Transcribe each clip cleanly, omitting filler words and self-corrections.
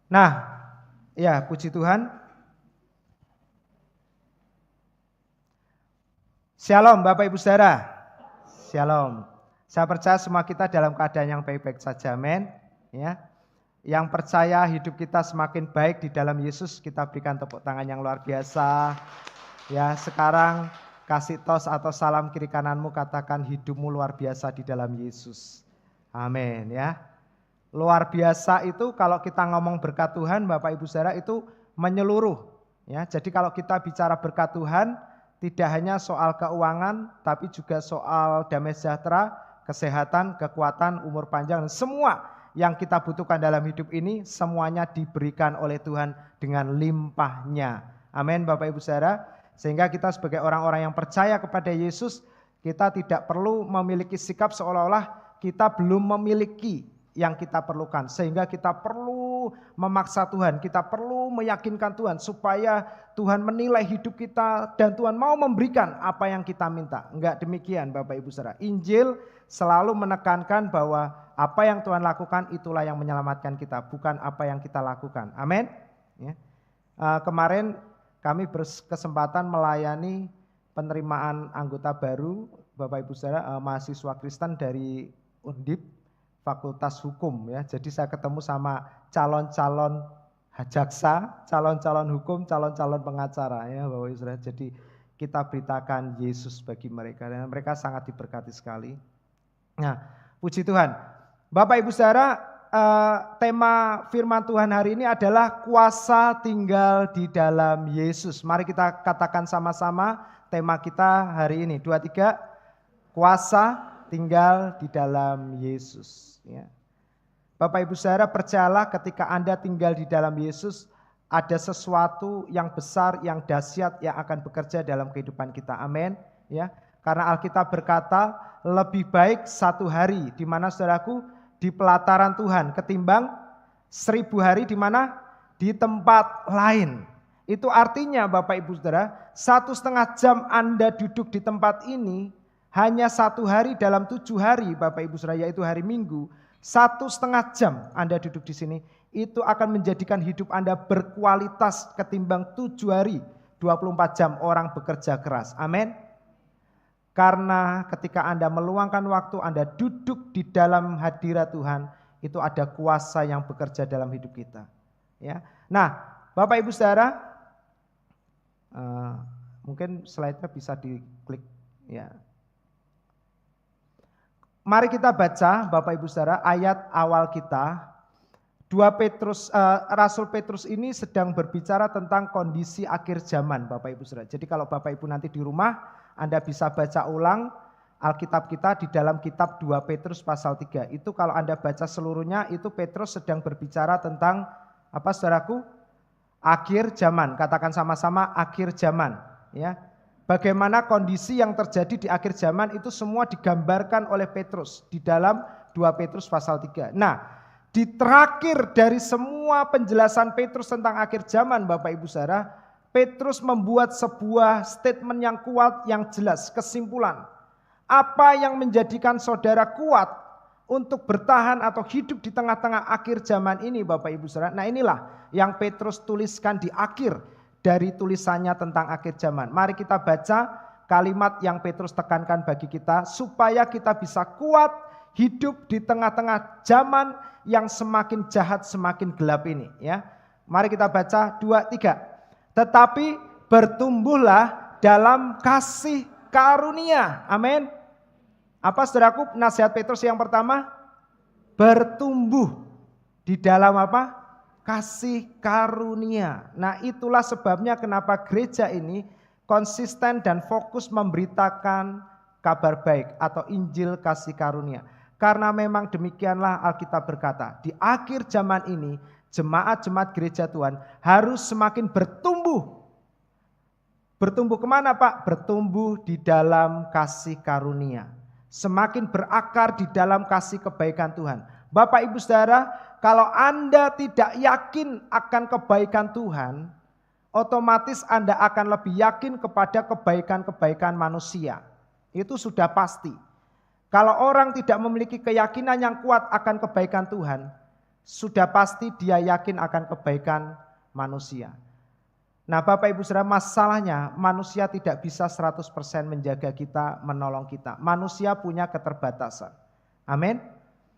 Nah, ya puji Tuhan. Shalom Bapak Ibu Saudara. Shalom. Saya percaya semua kita dalam keadaan yang baik-baik saja, amin. Ya. Yang percaya hidup kita semakin baik di dalam Yesus, kita berikan tepuk tangan yang luar biasa. Ya, sekarang kasih tos atau salam kiri kananmu, katakan hidupmu luar biasa di dalam Yesus. Amin ya. Luar biasa itu kalau kita ngomong berkat Tuhan, Bapak Ibu Saudara, itu menyeluruh. Ya, jadi kalau kita bicara berkat Tuhan, tidak hanya soal keuangan, tapi juga soal damai sejahtera, kesehatan, kekuatan, umur panjang, dan semua yang kita butuhkan dalam hidup ini, semuanya diberikan oleh Tuhan dengan limpahnya. Amin Bapak Ibu Saudara. Sehingga kita sebagai orang-orang yang percaya kepada Yesus, kita tidak perlu memiliki sikap seolah-olah kita belum memiliki yang kita perlukan. Sehingga kita perlu memaksa Tuhan, kita perlu meyakinkan Tuhan supaya Tuhan menilai hidup kita dan Tuhan mau memberikan apa yang kita minta. Enggak demikian Bapak Ibu Saudara. Injil selalu menekankan bahwa apa yang Tuhan lakukan itulah yang menyelamatkan kita, bukan apa yang kita lakukan. Amin. Ya. Kemarin kami berkesempatan melayani penerimaan anggota baru Bapak Ibu Saudara, mahasiswa Kristen dari Undip Fakultas Hukum ya. Jadi saya ketemu sama calon-calon jaksa, calon-calon hukum, calon-calon pengacara ya Bapak Ibu Saudara. Jadi kita beritakan Yesus bagi mereka dan mereka sangat diberkati sekali. Nah, puji Tuhan. Bapak Ibu Saudara, tema firman Tuhan hari ini adalah kuasa tinggal di dalam Yesus. Mari kita katakan sama-sama tema kita hari ini. 2, 3, kuasa tinggal di dalam Yesus. Ya. Bapak Ibu Saudara, percayalah ketika Anda tinggal di dalam Yesus, ada sesuatu yang besar, yang dahsyat yang akan bekerja dalam kehidupan kita. Amin. Ya. Karena Alkitab berkata, lebih baik 1 hari di mana saudaraku di pelataran Tuhan ketimbang 1000 hari di mana di tempat lain. Itu artinya Bapak Ibu Saudara, 1,5 jam Anda duduk di tempat ini, hanya 1 hari dalam 7 hari Bapak Ibu Saudara, yaitu hari Minggu, 1,5 jam Anda duduk di sini, itu akan menjadikan hidup Anda berkualitas ketimbang 7 hari, 24 jam orang bekerja keras. Amin. Karena ketika Anda meluangkan waktu, Anda duduk di dalam hadirat Tuhan, itu ada kuasa yang bekerja dalam hidup kita. Ya. Nah, Bapak Ibu Saudara, mungkin slide-nya bisa diklik. Ya. Mari kita baca Bapak Ibu Saudara ayat awal kita. Rasul Petrus ini sedang berbicara tentang kondisi akhir zaman Bapak Ibu Saudara. Jadi kalau Bapak Ibu nanti di rumah, Anda bisa baca ulang Alkitab kita di dalam kitab 2 Petrus pasal 3. Itu kalau Anda baca seluruhnya, itu Petrus sedang berbicara tentang apa saudaraku? Akhir zaman. Katakan sama-sama akhir zaman. Ya. Bagaimana kondisi yang terjadi di akhir zaman itu semua digambarkan oleh Petrus di dalam 2 Petrus pasal 3. Nah, di terakhir dari semua penjelasan Petrus tentang akhir zaman Bapak Ibu Saudara, Petrus membuat sebuah statement yang kuat, yang jelas, kesimpulan. Apa yang menjadikan saudara kuat untuk bertahan atau hidup di tengah-tengah akhir zaman ini Bapak Ibu Saudara. Nah, inilah yang Petrus tuliskan di akhir dari tulisannya tentang akhir zaman. Mari kita baca kalimat yang Petrus tekankan bagi kita supaya kita bisa kuat hidup di tengah-tengah zaman yang semakin jahat, semakin gelap ini. Ya, mari kita baca 2, 3. Tetapi bertumbuhlah dalam kasih karunia. Amin. Apa saudaraku nasihat Petrus yang pertama? Bertumbuh di dalam apa? Kasih karunia. Nah, itulah sebabnya kenapa gereja ini konsisten dan fokus memberitakan kabar baik atau Injil kasih karunia. Karena memang demikianlah Alkitab berkata, di akhir zaman ini jemaat-jemaat gereja Tuhan harus semakin bertumbuh. Bertumbuh kemana Pak? Bertumbuh di dalam kasih karunia. Semakin berakar di dalam kasih kebaikan Tuhan. Bapak Ibu Saudara, kalau Anda tidak yakin akan kebaikan Tuhan, otomatis Anda akan lebih yakin kepada kebaikan-kebaikan manusia. Itu sudah pasti. Kalau orang tidak memiliki keyakinan yang kuat akan kebaikan Tuhan, sudah pasti dia yakin akan kebaikan manusia. Nah Bapak Ibu Saudara, masalahnya manusia tidak bisa 100% menjaga kita, menolong kita. Manusia punya keterbatasan. Amin.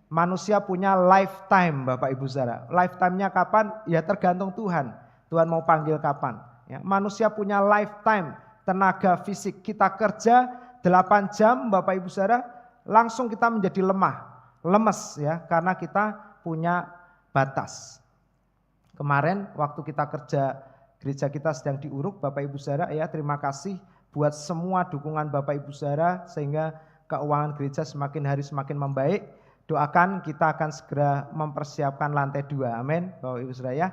Manusia punya lifetime Bapak Ibu Saudara. Lifetime-nya kapan? Ya tergantung Tuhan. Tuhan mau panggil kapan. Ya, manusia punya lifetime, tenaga fisik. Kita kerja 8 jam Bapak Ibu Saudara, langsung kita menjadi lemah, lemes ya, karena kita punya batas. Kemarin waktu kita kerja, gereja kita sedang diuruk Bapak Ibu Saudara ya, terima kasih buat semua dukungan Bapak Ibu Saudara sehingga keuangan gereja semakin hari semakin membaik. Doakan kita akan segera mempersiapkan lantai 2. Amin Bapak Ibu Saudara ya.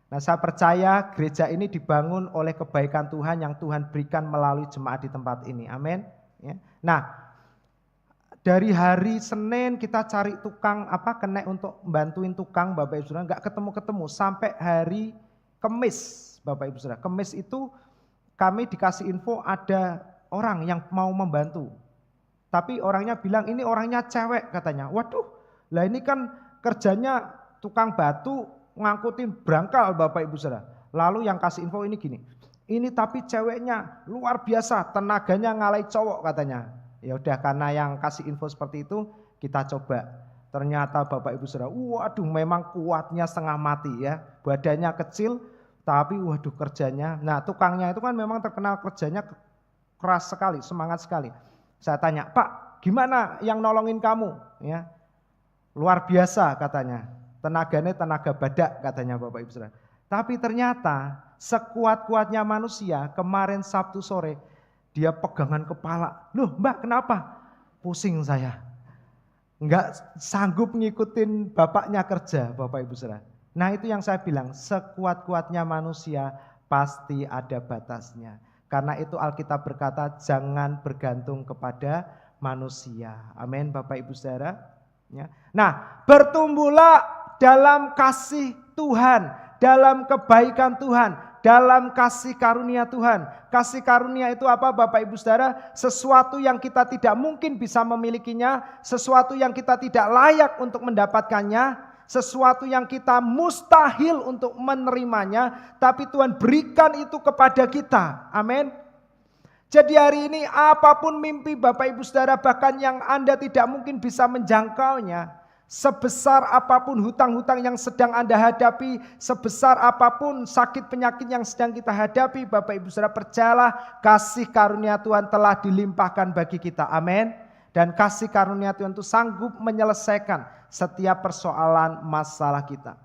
Nah saya percaya gereja ini dibangun oleh kebaikan Tuhan yang Tuhan berikan melalui jemaat di tempat ini. Amin. Ya. Nah dari hari Senin kita cari tukang kenek untuk bantuin tukang Bapak Ibu Saudara, nggak ketemu-ketemu sampai hari Kemis Bapak Ibu Saudara. Kemis itu kami dikasih info ada orang yang mau membantu. Tapi orangnya bilang ini orangnya cewek katanya. Waduh, lah ini kan kerjanya tukang batu ngangkutin brangkal Bapak Ibu Saudara. Lalu yang kasih info ini gini, ini tapi ceweknya luar biasa, tenaganya ngalai cowok katanya. Ya udah karena yang kasih info seperti itu kita coba. Ternyata Bapak Ibu Saudara, waduh memang kuatnya setengah mati ya. Badannya kecil tapi waduh kerjanya. Nah tukangnya itu kan memang terkenal kerjanya keras sekali, semangat sekali. Saya tanya, Pak gimana yang nolongin kamu? Ya, luar biasa katanya. Tenaganya tenaga badak katanya Bapak Ibu Saudara. Tapi ternyata sekuat-kuatnya manusia kemarin Sabtu sore dia pegangan kepala. Loh Mbak kenapa? Pusing saya. Enggak sanggup ngikutin bapaknya kerja Bapak Ibu Saudara. Nah itu yang saya bilang, sekuat-kuatnya manusia pasti ada batasnya. Karena itu Alkitab berkata jangan bergantung kepada manusia. Amin Bapak Ibu Saudara. Ya. Nah bertumbuhlah dalam kasih Tuhan, dalam kebaikan Tuhan, dalam kasih karunia Tuhan. Kasih karunia itu apa Bapak Ibu Saudara? Sesuatu yang kita tidak mungkin bisa memilikinya, sesuatu yang kita tidak layak untuk mendapatkannya, sesuatu yang kita mustahil untuk menerimanya, tapi Tuhan berikan itu kepada kita. Amin. Jadi hari ini apapun mimpi Bapak Ibu Saudara, bahkan yang Anda tidak mungkin bisa menjangkaunya, sebesar apapun hutang-hutang yang sedang Anda hadapi, sebesar apapun sakit penyakit yang sedang kita hadapi, Bapak Ibu Saudara percayalah kasih karunia Tuhan telah dilimpahkan bagi kita. Amin. Dan kasih karunia Tuhan itu sanggup menyelesaikan setiap persoalan masalah kita.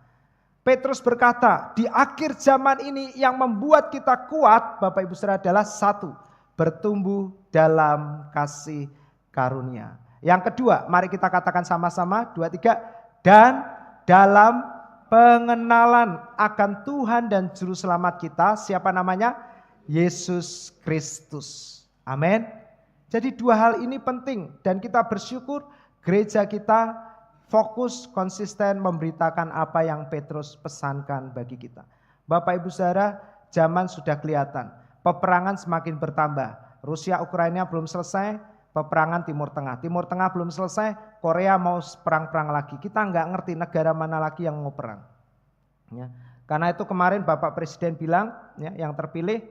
Petrus berkata, di akhir zaman ini yang membuat kita kuat, Bapak Ibu Saudara adalah satu, bertumbuh dalam kasih karunia. Yang kedua, mari kita katakan sama-sama, 2, 3, dan dalam pengenalan akan Tuhan dan Juru Selamat kita, siapa namanya? Yesus Kristus. Amin. Jadi 2 hal ini penting dan kita bersyukur gereja kita fokus konsisten memberitakan apa yang Petrus pesankan bagi kita. Bapak Ibu Saudara, zaman sudah kelihatan, peperangan semakin bertambah. Rusia Ukraina belum selesai, peperangan Timur Tengah. Timur Tengah belum selesai, Korea mau perang-perang lagi. Kita nggak ngerti negara mana lagi yang mau perang. Ya. Karena itu kemarin Bapak Presiden bilang, ya, yang terpilih,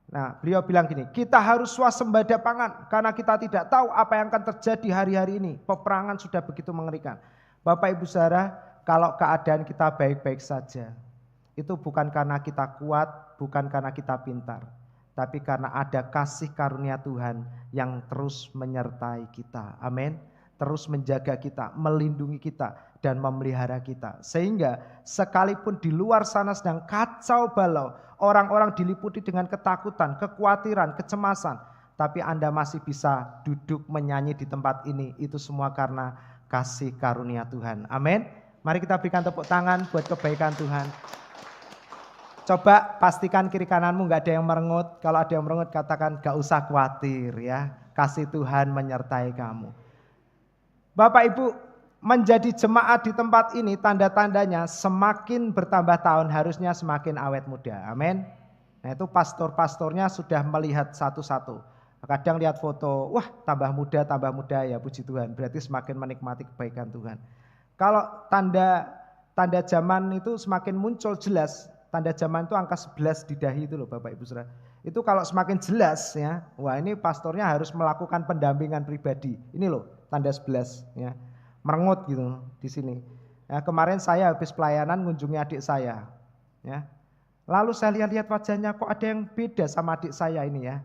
nah beliau bilang gini, kita harus swasembada pangan karena kita tidak tahu apa yang akan terjadi hari-hari ini. Peperangan sudah begitu mengerikan. Bapak Ibu Saudara, kalau keadaan kita baik-baik saja, itu bukan karena kita kuat, bukan karena kita pintar, tapi karena ada kasih karunia Tuhan yang terus menyertai kita. Amin. Terus menjaga kita, melindungi kita, dan memelihara kita. Sehingga sekalipun di luar sana sedang kacau balau, orang-orang diliputi dengan ketakutan, kekhawatiran, kecemasan, tapi Anda masih bisa duduk menyanyi di tempat ini. Itu semua karena kasih karunia Tuhan. Amin. Mari kita berikan tepuk tangan buat kebaikan Tuhan. Coba pastikan kiri kananmu gak ada yang merengut. Kalau ada yang merengut katakan gak usah khawatir ya. Kasih Tuhan menyertai kamu. Bapak Ibu, menjadi jemaat di tempat ini tanda-tandanya semakin bertambah tahun harusnya semakin awet muda. Amin. Nah itu pastor-pastornya sudah melihat satu-satu. Kadang lihat foto, wah tambah muda ya, puji Tuhan. Berarti semakin menikmati kebaikan Tuhan. Kalau tanda tanda zaman itu semakin muncul jelas. Tanda zaman itu angka 11 di dahi itu loh Bapak Ibu Saudara. Itu kalau semakin jelas ya, wah ini pastornya harus melakukan pendampingan pribadi. Ini loh tanda 11 ya. Merengut gitu di sini. Ya, kemarin saya habis pelayanan mengunjungi adik saya. Ya. Lalu saya lihat-lihat wajahnya kok ada yang beda sama adik saya ini ya.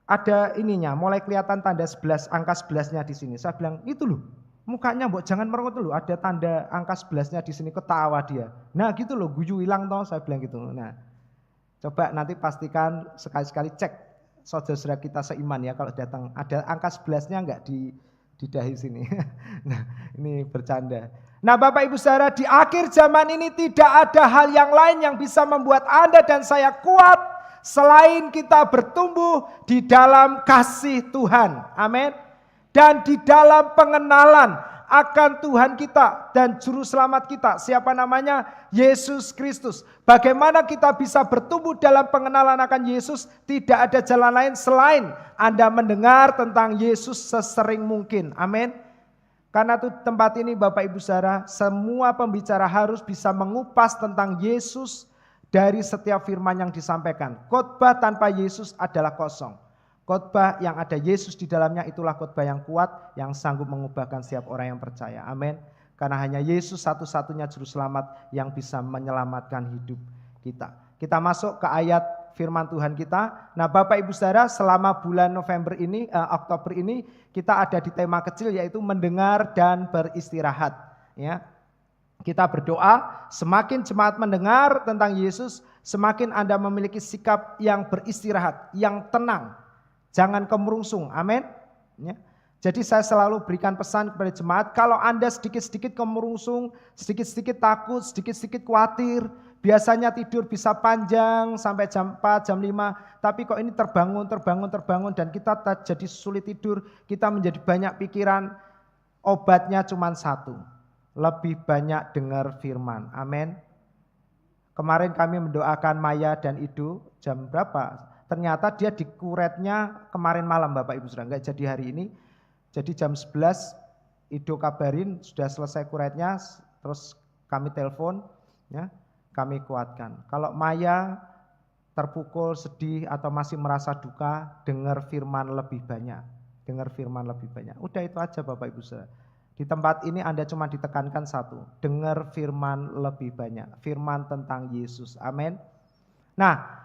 Ada ininya, mulai kelihatan tanda 11, angka 11-nya di sini. Saya bilang, itu loh, mukanya mbok jangan merengut dulu, ada tanda angka 11-nya di sini, ketawa dia. Nah gitu loh, guyu hilang toh, saya bilang gitu. Nah, coba nanti pastikan sekali-sekali cek saudara-saudara kita seiman ya kalau datang. Ada angka 11-nya enggak di dahi sini. Nah, ini bercanda. Nah, Bapak Ibu Saudara, di akhir zaman ini tidak ada hal yang lain yang bisa membuat Anda dan saya kuat selain kita bertumbuh di dalam kasih Tuhan. Amin. Dan di dalam pengenalan akan Tuhan kita dan Juru Selamat kita. Siapa namanya? Yesus Kristus. Bagaimana kita bisa bertumbuh dalam pengenalan akan Yesus? Tidak ada jalan lain selain Anda mendengar tentang Yesus sesering mungkin. Amin. Karena itu tempat ini Bapak Ibu Saudara, semua pembicara harus bisa mengupas tentang Yesus dari setiap firman yang disampaikan. Khotbah tanpa Yesus adalah kosong. Khotbah yang ada Yesus di dalamnya itulah khotbah yang kuat, yang sanggup mengubahkan setiap orang yang percaya. Amin. Karena hanya Yesus satu-satunya juru selamat yang bisa menyelamatkan hidup kita. Kita masuk ke ayat firman Tuhan kita. Nah, Bapak Ibu Saudara, selama bulan November ini, Oktober ini, kita ada di tema kecil yaitu mendengar dan beristirahat. Ya, kita berdoa, semakin jemaat mendengar tentang Yesus, semakin Anda memiliki sikap yang beristirahat, yang tenang. Jangan kemerungsung, amin. Ya. Jadi saya selalu berikan pesan kepada jemaat, kalau Anda sedikit-sedikit kemerungsung, sedikit-sedikit takut, sedikit-sedikit khawatir, biasanya tidur bisa panjang sampai jam 4, jam 5, tapi kok ini terbangun, dan kita jadi sulit tidur, kita menjadi banyak pikiran, obatnya cuma satu, lebih banyak dengar firman, amin. Kemarin kami mendoakan Maya dan Ido, jam berapa? Ternyata dia dikuretnya kemarin malam Bapak Ibu Saudara, enggak jadi hari ini. Jadi jam 11 Ido kabarin sudah selesai kuretnya, terus kami telepon, ya, kami kuatkan. Kalau Maya terpukul, sedih atau masih merasa duka, dengar firman lebih banyak. Dengar firman lebih banyak. Udah itu aja Bapak Ibu Saudara. Di tempat ini Anda cuma ditekankan satu, dengar firman lebih banyak. Firman tentang Yesus. Amin. Nah,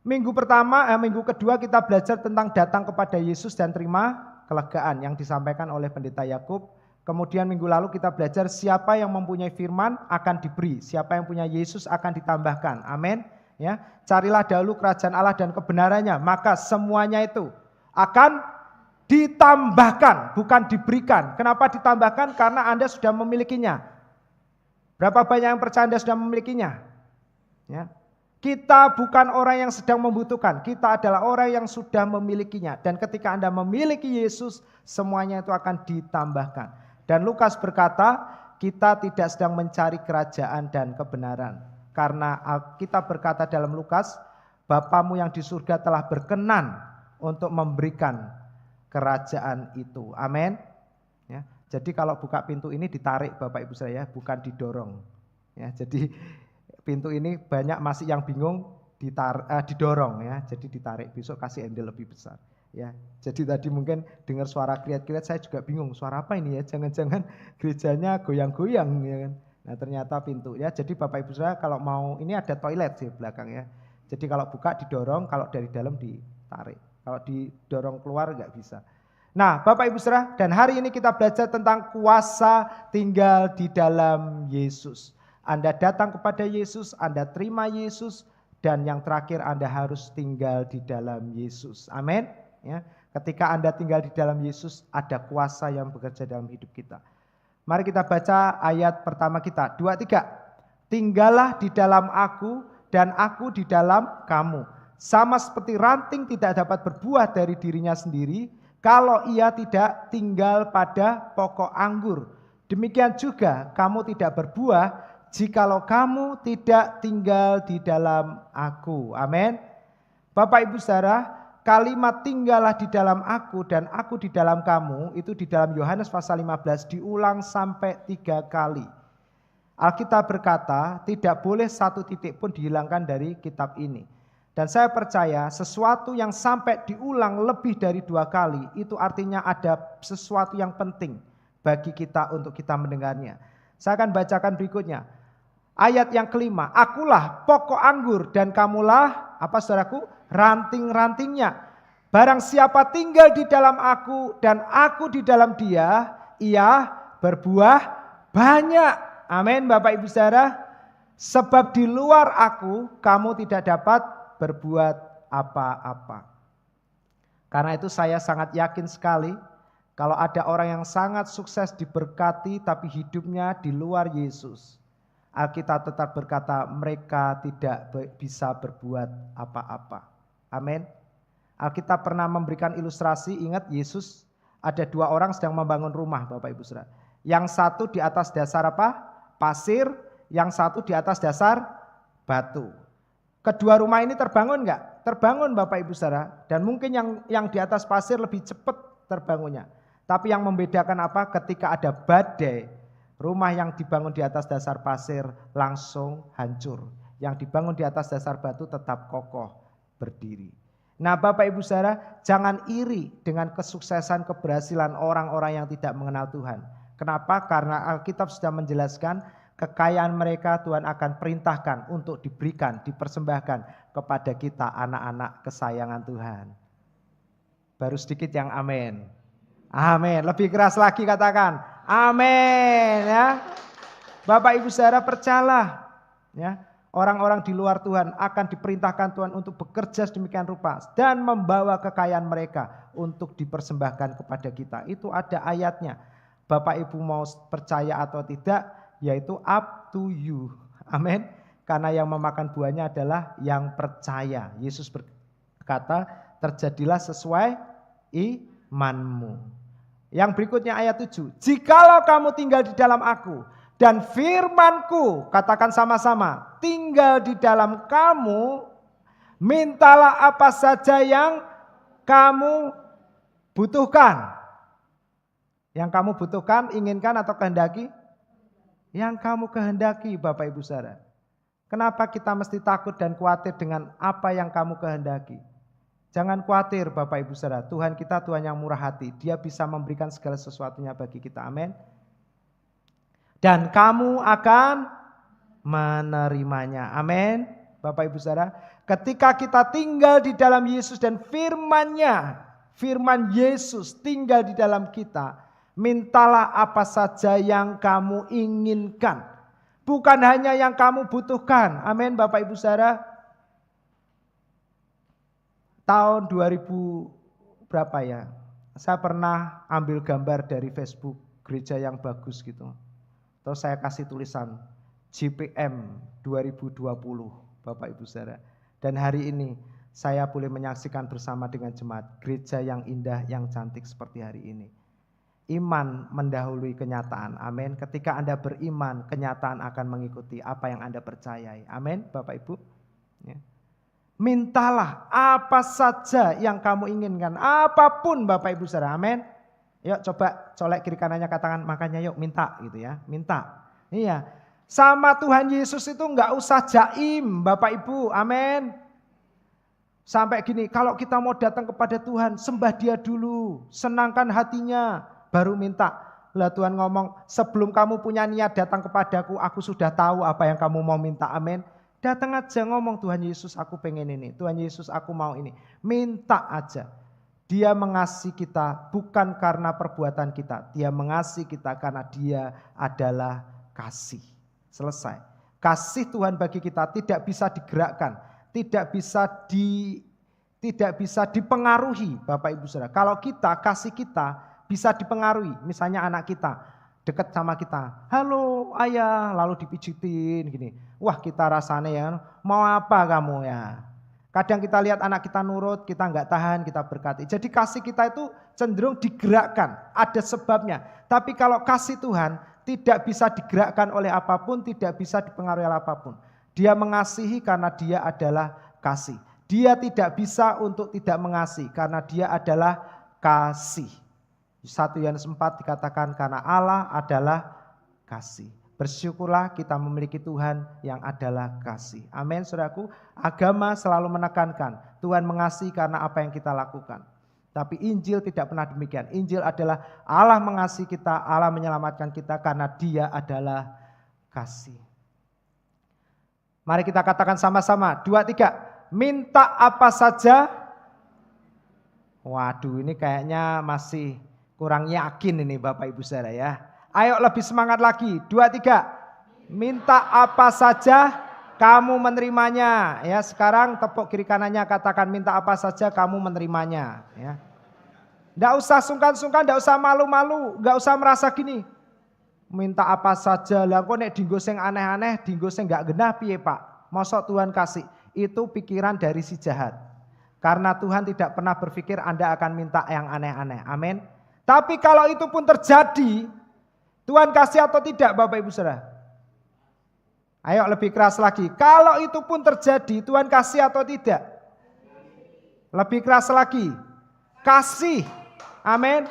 minggu kedua kita belajar tentang datang kepada Yesus dan terima kelegaan yang disampaikan oleh Pendeta Yakub. Kemudian minggu lalu kita belajar siapa yang mempunyai firman akan diberi, siapa yang punya Yesus akan ditambahkan. Amin. Ya, carilah dahulu kerajaan Allah dan kebenarannya, maka semuanya itu akan ditambahkan, bukan diberikan. Kenapa ditambahkan? Karena Anda sudah memilikinya. Berapa banyak yang percaya Anda sudah memilikinya? Ya. Kita bukan orang yang sedang membutuhkan, kita adalah orang yang sudah memilikinya. Dan ketika Anda memiliki Yesus, semuanya itu akan ditambahkan. Dan Lukas berkata, kita tidak sedang mencari kerajaan dan kebenaran. Karena kita berkata dalam Lukas, Bapamu yang di surga telah berkenan untuk memberikan kerajaan itu. Amin. Ya, jadi kalau buka pintu ini ditarik Bapak Ibu saya, bukan didorong. Ya, jadi pintu ini banyak masih yang bingung didorong ya, jadi ditarik, besok kasih handle lebih besar ya. Jadi tadi mungkin dengar suara kriat-kriat, saya juga bingung suara apa ini ya, jangan-jangan gerejanya goyang-goyang ya kan. Nah ternyata pintu ya. Jadi Bapak Ibu saya kalau mau, ini ada toilet di belakang ya, jadi kalau buka didorong, kalau dari dalam ditarik, kalau didorong keluar nggak bisa. Nah Bapak Ibu saudara, dan hari ini kita belajar tentang kuasa tinggal di dalam Yesus. Anda datang kepada Yesus, Anda terima Yesus, dan yang terakhir Anda harus tinggal di dalam Yesus. Amin. Ya, ketika Anda tinggal di dalam Yesus, ada kuasa yang bekerja dalam hidup kita. Mari kita baca ayat pertama kita, 2-3. Tinggallah di dalam aku dan aku di dalam kamu. Sama seperti ranting tidak dapat berbuah dari dirinya sendiri, kalau ia tidak tinggal pada pokok anggur. Demikian juga kamu tidak berbuah jikalau kamu tidak tinggal di dalam aku. Amin. Bapak Ibu saudara, kalimat tinggallah di dalam aku dan aku di dalam kamu, itu di dalam Yohanes pasal 15 diulang sampai 3 kali. Alkitab berkata tidak boleh satu titik pun dihilangkan dari kitab ini. Dan saya percaya sesuatu yang sampai diulang lebih dari 2 kali itu artinya ada sesuatu yang penting bagi kita untuk kita mendengarnya. Saya akan bacakan berikutnya. Ayat yang kelima, akulah pokok anggur dan kamulah, apa saudaraku? Ranting-rantingnya. Barang siapa tinggal di dalam aku dan aku di dalam dia, ia berbuah banyak. Amin Bapak Ibu Saudara. Sebab di luar aku kamu tidak dapat berbuat apa-apa. Karena itu saya sangat yakin sekali kalau ada orang yang sangat sukses diberkati tapi hidupnya di luar Yesus. Alkitab tetap berkata mereka tidak bisa berbuat apa-apa. Amin. Alkitab pernah memberikan ilustrasi, ingat Yesus ada 2 orang sedang membangun rumah Bapak Ibu Saudara. Yang satu di atas dasar apa? Pasir, yang satu di atas dasar batu. Kedua rumah ini terbangun enggak? Terbangun Bapak Ibu Saudara. Dan mungkin yang di atas pasir lebih cepat terbangunnya. Tapi yang membedakan apa? Ketika ada badai, rumah yang dibangun di atas dasar pasir langsung hancur. Yang dibangun di atas dasar batu tetap kokoh berdiri. Nah Bapak Ibu Saudara, jangan iri dengan kesuksesan keberhasilan orang-orang yang tidak mengenal Tuhan. Kenapa? Karena Alkitab sudah menjelaskan kekayaan mereka Tuhan akan perintahkan untuk diberikan, dipersembahkan kepada kita anak-anak kesayangan Tuhan. Baru sedikit yang amin. Amin. Lebih keras lagi katakan amin ya. Bapak Ibu Saudara percayalah ya. Orang-orang di luar Tuhan akan diperintahkan Tuhan untuk bekerja sedemikian rupa dan membawa kekayaan mereka untuk dipersembahkan kepada kita. Itu ada ayatnya. Bapak Ibu mau percaya atau tidak, yaitu up to you. Amin. Karena yang memakan buahnya adalah yang percaya. Yesus berkata, terjadilah sesuai imanmu. Yang berikutnya ayat 7. Jikalau kamu tinggal di dalam aku dan firmanku, katakan sama-sama, tinggal di dalam kamu, mintalah apa saja yang kamu butuhkan. Yang kamu butuhkan, inginkan atau kehendaki? Yang kamu kehendaki Bapak Ibu Saudara. Kenapa kita mesti takut dan khawatir dengan apa yang kamu kehendaki? Jangan khawatir Bapak Ibu Saudara. Tuhan kita Tuhan yang murah hati. Dia bisa memberikan segala sesuatunya bagi kita. Amin. Dan kamu akan menerimanya. Amin. Bapak Ibu Saudara. Ketika kita tinggal di dalam Yesus dan firman-Nya, firman Yesus tinggal di dalam kita, mintalah apa saja yang kamu inginkan. Bukan hanya yang kamu butuhkan. Amin Bapak Ibu Saudara. Tahun 2000 berapa ya? Saya pernah ambil gambar dari Facebook gereja yang bagus gitu. Terus saya kasih tulisan JPM 2020 Bapak Ibu Saudara. Dan hari ini saya boleh menyaksikan bersama dengan jemaat gereja yang indah, yang cantik seperti hari ini. Iman mendahului kenyataan. Amin. Ketika Anda beriman, kenyataan akan mengikuti apa yang Anda percayai. Amin Bapak Ibu. Ya. Mintalah apa saja yang kamu inginkan. Apapun Bapak Ibu Saudara. Amin. Yuk coba colek kiri kanannya, katakan makanya yuk minta gitu ya. Minta. Iya. Sama Tuhan Yesus itu enggak usah jaim Bapak Ibu. Amin. Sampai gini, kalau kita mau datang kepada Tuhan, sembah Dia dulu. Senangkan hatinya. Baru minta. Lah Tuhan ngomong, sebelum kamu punya niat datang kepadaku, aku sudah tahu apa yang kamu mau minta. Amin. Datang aja ngomong, Tuhan Yesus aku pengen ini. Tuhan Yesus aku mau ini. Minta aja. Dia mengasihi kita bukan karena perbuatan kita. Dia mengasihi kita karena Dia adalah kasih. Selesai. Kasih Tuhan bagi kita tidak bisa digerakkan. Tidak bisa dipengaruhi Bapak Ibu Saudara. Kalau kita, kasih kita bisa dipengaruhi, misalnya anak kita dekat sama kita, halo ayah, lalu dipijitin gini, wah kita rasanya ya, mau apa kamu ya. Kadang kita lihat anak kita nurut, kita nggak tahan, kita berkati. Jadi kasih kita itu cenderung digerakkan, ada sebabnya. Tapi kalau kasih Tuhan tidak bisa digerakkan oleh apapun, tidak bisa dipengaruhi oleh apapun. Dia mengasihi karena Dia adalah kasih. Dia tidak bisa untuk tidak mengasihi karena Dia adalah kasih. 1 Yohanes 4 dikatakan karena Allah adalah kasih. Bersyukurlah kita memiliki Tuhan yang adalah kasih. Amin, saudaraku. Agama selalu menekankan Tuhan mengasihi karena apa yang kita lakukan. Tapi Injil tidak pernah demikian. Injil adalah Allah mengasihi kita, Allah menyelamatkan kita karena Dia adalah kasih. Mari kita katakan sama-sama, 2, 3. Minta apa saja. Waduh, ini kayaknya masih kurang yakin ini Bapak Ibu Saudara ya. Ayo lebih semangat lagi. 2, 3. Minta apa saja kamu menerimanya. Ya, sekarang tepuk kiri kanannya katakan minta apa saja kamu menerimanya. Ya. Nggak usah sungkan-sungkan, nggak usah malu-malu, nggak usah merasa gini. Minta apa saja. Lah kok nek dinggo sing aneh-aneh, dinggo sing nggak genah piye, Pak? Mosok Tuhan kasih. Itu pikiran dari si jahat. Karena Tuhan tidak pernah berpikir Anda akan minta yang aneh-aneh. Amin. Tapi kalau itu pun terjadi, Tuhan kasih atau tidak Bapak Ibu Saudara? Ayo lebih keras lagi. Kalau itu pun terjadi, Tuhan kasih atau tidak? Lebih keras lagi. Kasih. Amin.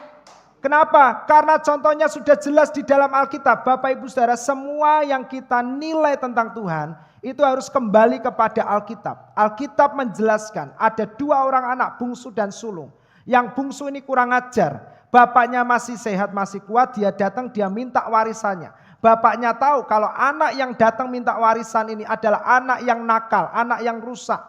Kenapa? Karena contohnya sudah jelas di dalam Alkitab. Bapak Ibu Saudara, semua yang kita nilai tentang Tuhan, itu harus kembali kepada Alkitab. Alkitab menjelaskan ada 2 orang anak, bungsu dan sulung. Yang bungsu ini kurang ajar. Bapaknya masih sehat, masih kuat, dia datang, dia minta warisannya. Bapaknya tahu kalau anak yang datang minta warisan ini adalah anak yang nakal, anak yang rusak,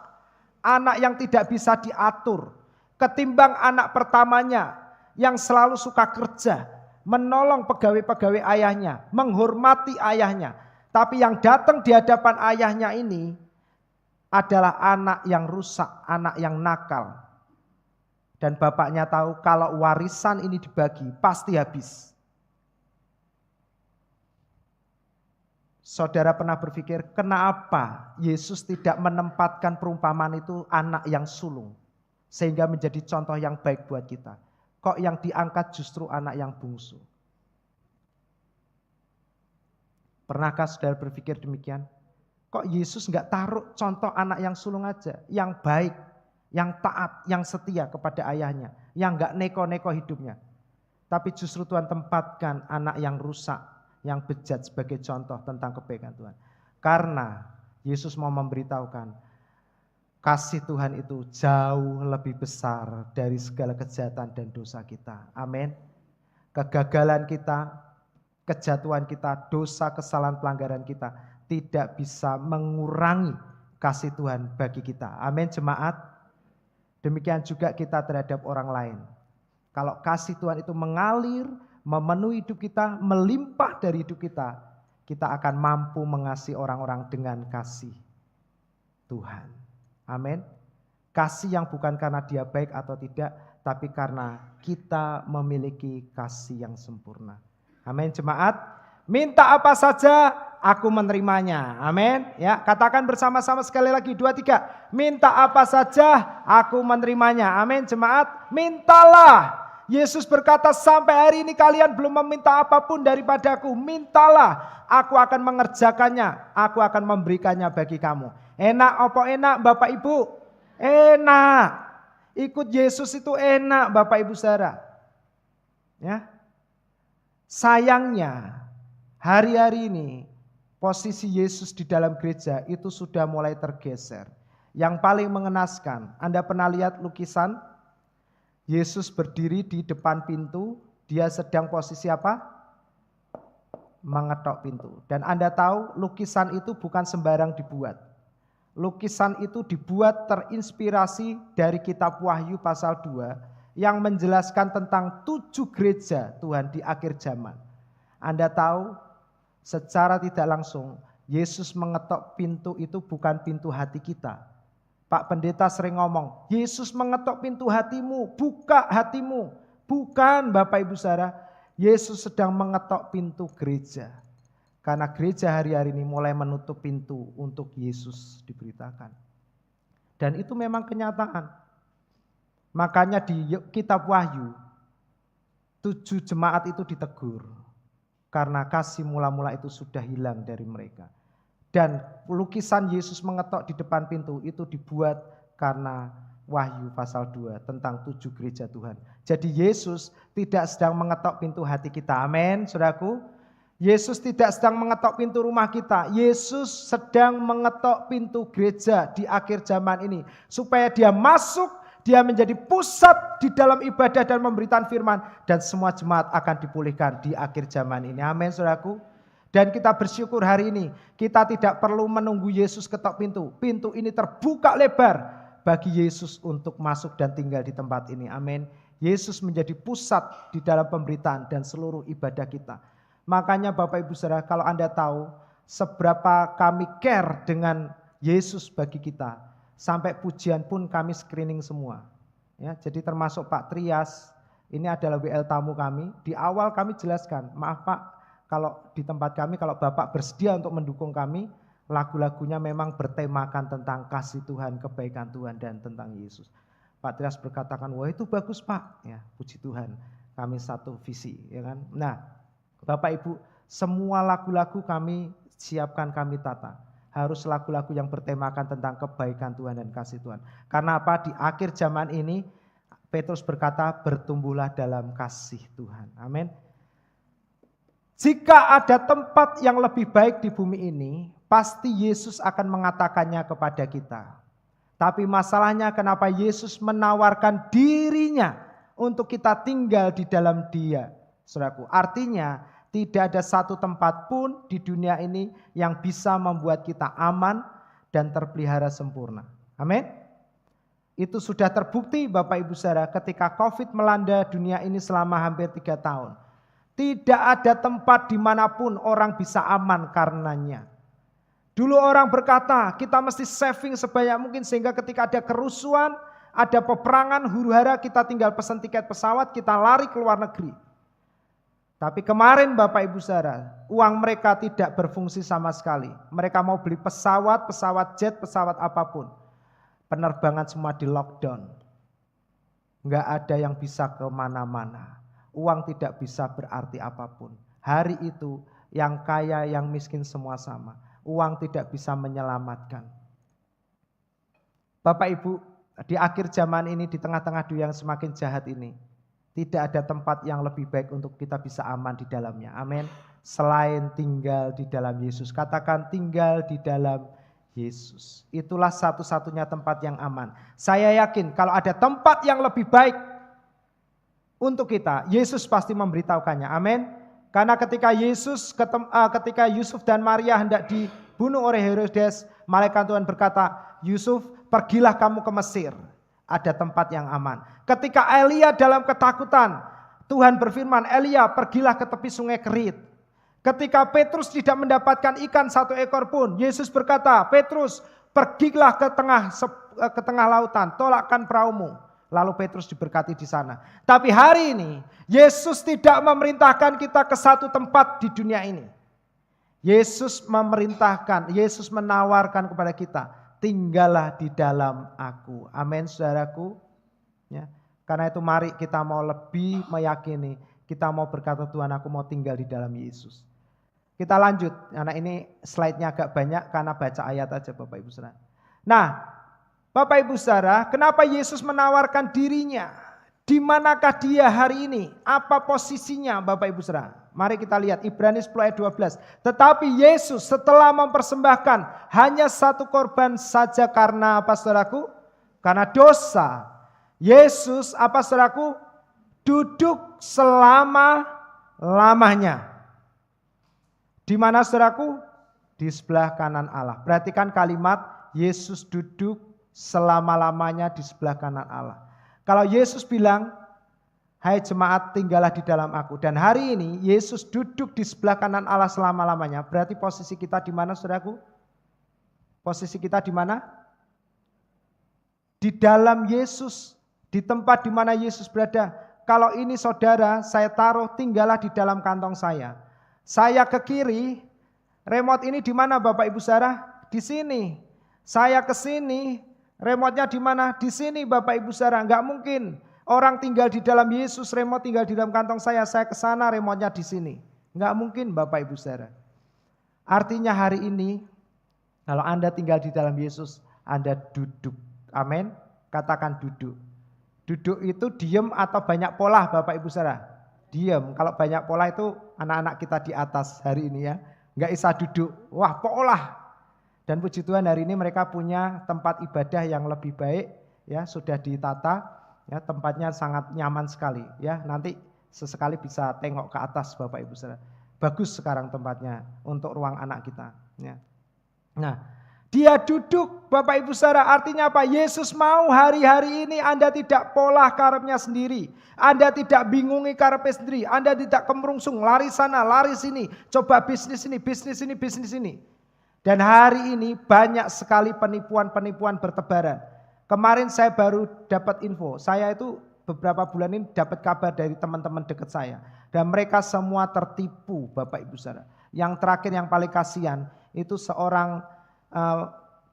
anak yang tidak bisa diatur. Ketimbang anak pertamanya yang selalu suka kerja, menolong pegawai-pegawai ayahnya, menghormati ayahnya. Tapi yang datang di hadapan ayahnya ini adalah anak yang rusak, anak yang nakal. Dan bapaknya tahu kalau warisan ini dibagi pasti habis. Saudara pernah berpikir kenapa Yesus tidak menempatkan perumpamaan itu anak yang sulung. Sehingga menjadi contoh yang baik buat kita. Kok yang diangkat justru anak yang bungsu? Pernahkah saudara berpikir demikian? Kok Yesus nggak taruh contoh anak yang sulung aja, yang baik, yang taat, yang setia kepada ayahnya, yang nggak neko-neko hidupnya. Tapi justru Tuhan tempatkan anak yang rusak, yang bejat sebagai contoh tentang kebaikan Tuhan. Karena Yesus mau memberitahukan, kasih Tuhan itu jauh lebih besar dari segala kejahatan dan dosa kita. Amin. Kegagalan kita, kejatuhan kita, dosa, kesalahan, pelanggaran kita tidak bisa mengurangi kasih Tuhan bagi kita. Amin jemaat. Demikian juga kita terhadap orang lain. Kalau kasih Tuhan itu mengalir, memenuhi hidup kita, melimpah dari hidup kita, kita akan mampu mengasihi orang-orang dengan kasih Tuhan. Amin. Kasih yang bukan karena dia baik atau tidak, tapi karena kita memiliki kasih yang sempurna. Amin jemaat. Minta apa saja aku menerimanya. Amin. Ya, katakan bersama-sama sekali lagi 2, 3. Minta apa saja aku menerimanya. Amin jemaat. Mintalah. Yesus berkata sampai hari ini kalian belum meminta apapun daripadaku. Mintalah, aku akan mengerjakannya. Aku akan memberikannya bagi kamu. Enak apa enak Bapak Ibu? Enak. Ikut Yesus itu enak Bapak Ibu Saudara. Ya. Sayangnya hari-hari ini posisi Yesus di dalam gereja itu sudah mulai tergeser. Yang paling mengenaskan, Anda pernah lihat lukisan? Yesus berdiri di depan pintu, dia sedang posisi apa? Mengetok pintu. Dan Anda tahu lukisan itu bukan sembarang dibuat. Lukisan itu dibuat terinspirasi dari kitab Wahyu pasal 2 yang menjelaskan tentang 7 gereja Tuhan di akhir zaman. Anda tahu secara tidak langsung Yesus mengetok pintu itu bukan pintu hati kita. Pak Pendeta sering ngomong, Yesus mengetok pintu hatimu, buka hatimu. Bukan Bapak Ibu Saudara, Yesus sedang mengetok pintu gereja. Karena gereja hari-hari ini mulai menutup pintu untuk Yesus diberitakan. Dan itu memang kenyataan. Makanya di kitab Wahyu, 7 jemaat itu ditegur. Karena kasih mula-mula itu sudah hilang dari mereka. Dan lukisan Yesus mengetok di depan pintu itu dibuat karena Wahyu pasal 2 tentang 7 gereja Tuhan. Jadi Yesus tidak sedang mengetok pintu hati kita. Amin, saudaraku. Yesus tidak sedang mengetok pintu rumah kita. Yesus sedang mengetok pintu gereja di akhir zaman ini. Supaya dia masuk, dia menjadi pusat di dalam ibadah dan pemberitaan firman. Dan semua jemaat akan dipulihkan di akhir zaman ini. Amin, saudaraku. Dan kita bersyukur hari ini. Kita tidak perlu menunggu Yesus ketok pintu. Pintu ini terbuka lebar bagi Yesus untuk masuk dan tinggal di tempat ini. Amin. Yesus menjadi pusat di dalam pemberitaan dan seluruh ibadah kita. Makanya Bapak Ibu Saudara, kalau Anda tahu seberapa kami care dengan Yesus bagi kita, sampai pujian pun kami screening semua. Ya, jadi termasuk Pak Trias, ini adalah WL tamu kami. Di awal kami jelaskan, maaf Pak, kalau di tempat kami, kalau Bapak bersedia untuk mendukung kami, lagu-lagunya memang bertemakan tentang kasih Tuhan, kebaikan Tuhan, dan tentang Yesus. Pak Trias berkatakan, wah itu bagus Pak, ya puji Tuhan, kami satu visi, ya kan. Nah, Bapak Ibu, semua lagu-lagu kami siapkan, kami tata. Harus lagu-lagu yang bertemakan tentang kebaikan Tuhan dan kasih Tuhan. Karena apa? Di akhir zaman ini, Petrus berkata, bertumbuhlah dalam kasih Tuhan. Amin. Jika ada tempat yang lebih baik di bumi ini, pasti Yesus akan mengatakannya kepada kita. Tapi masalahnya kenapa Yesus menawarkan dirinya untuk kita tinggal di dalam Dia. Saudaraku, artinya tidak ada satu tempat pun di dunia ini yang bisa membuat kita aman dan terpelihara sempurna. Amin. Itu sudah terbukti Bapak Ibu Saudara ketika COVID melanda dunia ini selama hampir 3 tahun. Tidak ada tempat dimanapun orang bisa aman karenanya. Dulu orang berkata kita mesti saving sebanyak mungkin sehingga ketika ada kerusuhan, ada peperangan, huru-hara kita tinggal pesan tiket pesawat, kita lari ke luar negeri. Tapi kemarin Bapak Ibu Saudara, uang mereka tidak berfungsi sama sekali. Mereka mau beli pesawat, pesawat jet, pesawat apapun. Penerbangan semua di lockdown. Enggak ada yang bisa kemana-mana. Uang tidak bisa berarti apapun. Hari itu yang kaya, yang miskin semua sama. Uang tidak bisa menyelamatkan. Bapak Ibu, di akhir zaman ini, di tengah-tengah dunia yang semakin jahat ini, tidak ada tempat yang lebih baik untuk kita bisa aman di dalamnya. Amin. Selain tinggal di dalam Yesus. Katakan tinggal di dalam Yesus. Itulah satu-satunya tempat yang aman. Saya yakin kalau ada tempat yang lebih baik untuk kita, Yesus pasti memberitahukannya. Amin. Karena ketika ketika Yusuf dan Maria hendak dibunuh oleh Herodes, malaikat Tuhan berkata, Yusuf, pergilah kamu ke Mesir. Ada tempat yang aman. Ketika Elia dalam ketakutan, Tuhan berfirman, Elia pergilah ke tepi sungai Kerit. Ketika Petrus tidak mendapatkan ikan 1 ekor pun, Yesus berkata, Petrus pergilah ke tengah lautan, tolakkan perahumu. Lalu Petrus diberkati di sana. Tapi hari ini, Yesus tidak memerintahkan kita ke satu tempat di dunia ini. Yesus memerintahkan, Yesus menawarkan kepada kita, tinggallah di dalam aku. Amin, saudaraku. Ya. Karena itu mari kita mau lebih meyakini. Kita mau berkata, Tuhan aku mau tinggal di dalam Yesus. Kita lanjut. Karena ini slide-nya agak banyak karena baca ayat aja Bapak Ibu Saudara. Nah, Bapak Ibu Saudara, kenapa Yesus menawarkan dirinya? Di manakah dia hari ini? Apa posisinya Bapak Ibu Saudara? Mari kita lihat Ibrani 10 ayat 12. Tetapi Yesus setelah mempersembahkan hanya satu korban saja karena apa saudaraku? Karena dosa. Yesus apa saudaraku? Duduk selama-lamanya. Di mana saudaraku? Di sebelah kanan Allah. Perhatikan kalimat Yesus duduk selama-lamanya di sebelah kanan Allah. Kalau Yesus bilang, hai jemaat tinggallah di dalam aku. Dan hari ini Yesus duduk di sebelah kanan Allah selama-lamanya. Berarti posisi kita di mana saudaraku? Posisi kita di mana? Di dalam Yesus. Di tempat di mana Yesus berada. Kalau ini saudara, saya taruh tinggallah di dalam kantong saya. Saya ke kiri, remote ini di mana Bapak Ibu Saudara? Di sini. Saya ke sini, remote-nya di mana? Di sini Bapak Ibu Saudara. Enggak mungkin orang tinggal di dalam Yesus, remote tinggal di dalam kantong saya ke sana, remote-nya di sini. Enggak mungkin Bapak Ibu Saudara. Artinya hari ini, kalau Anda tinggal di dalam Yesus, Anda duduk. Amin. Katakan duduk. Duduk itu diem atau banyak pola Bapak Ibu Saudara? Diem. Kalau banyak pola itu anak-anak kita di atas hari ini ya. Nggak bisa duduk, wah polah. Dan puji Tuhan hari ini mereka punya tempat ibadah yang lebih baik ya, sudah ditata ya, tempatnya sangat nyaman sekali ya. Nanti sesekali bisa tengok ke atas Bapak Ibu Saudara. Bagus sekarang tempatnya untuk ruang anak kita ya. Nah, dia duduk Bapak Ibu Saudara, artinya apa? Yesus mau hari-hari ini Anda tidak polah karepnya sendiri. Anda tidak bingungi karepnya sendiri. Anda tidak kemerungsung, lari sana, lari sini. Coba bisnis ini, bisnis ini, bisnis ini. Dan hari ini banyak sekali penipuan-penipuan bertebaran. Kemarin saya baru dapat info, saya itu beberapa bulan ini dapat kabar dari teman-teman dekat saya. Dan mereka semua tertipu Bapak Ibu Saudara. Yang terakhir yang paling kasihan, itu seorang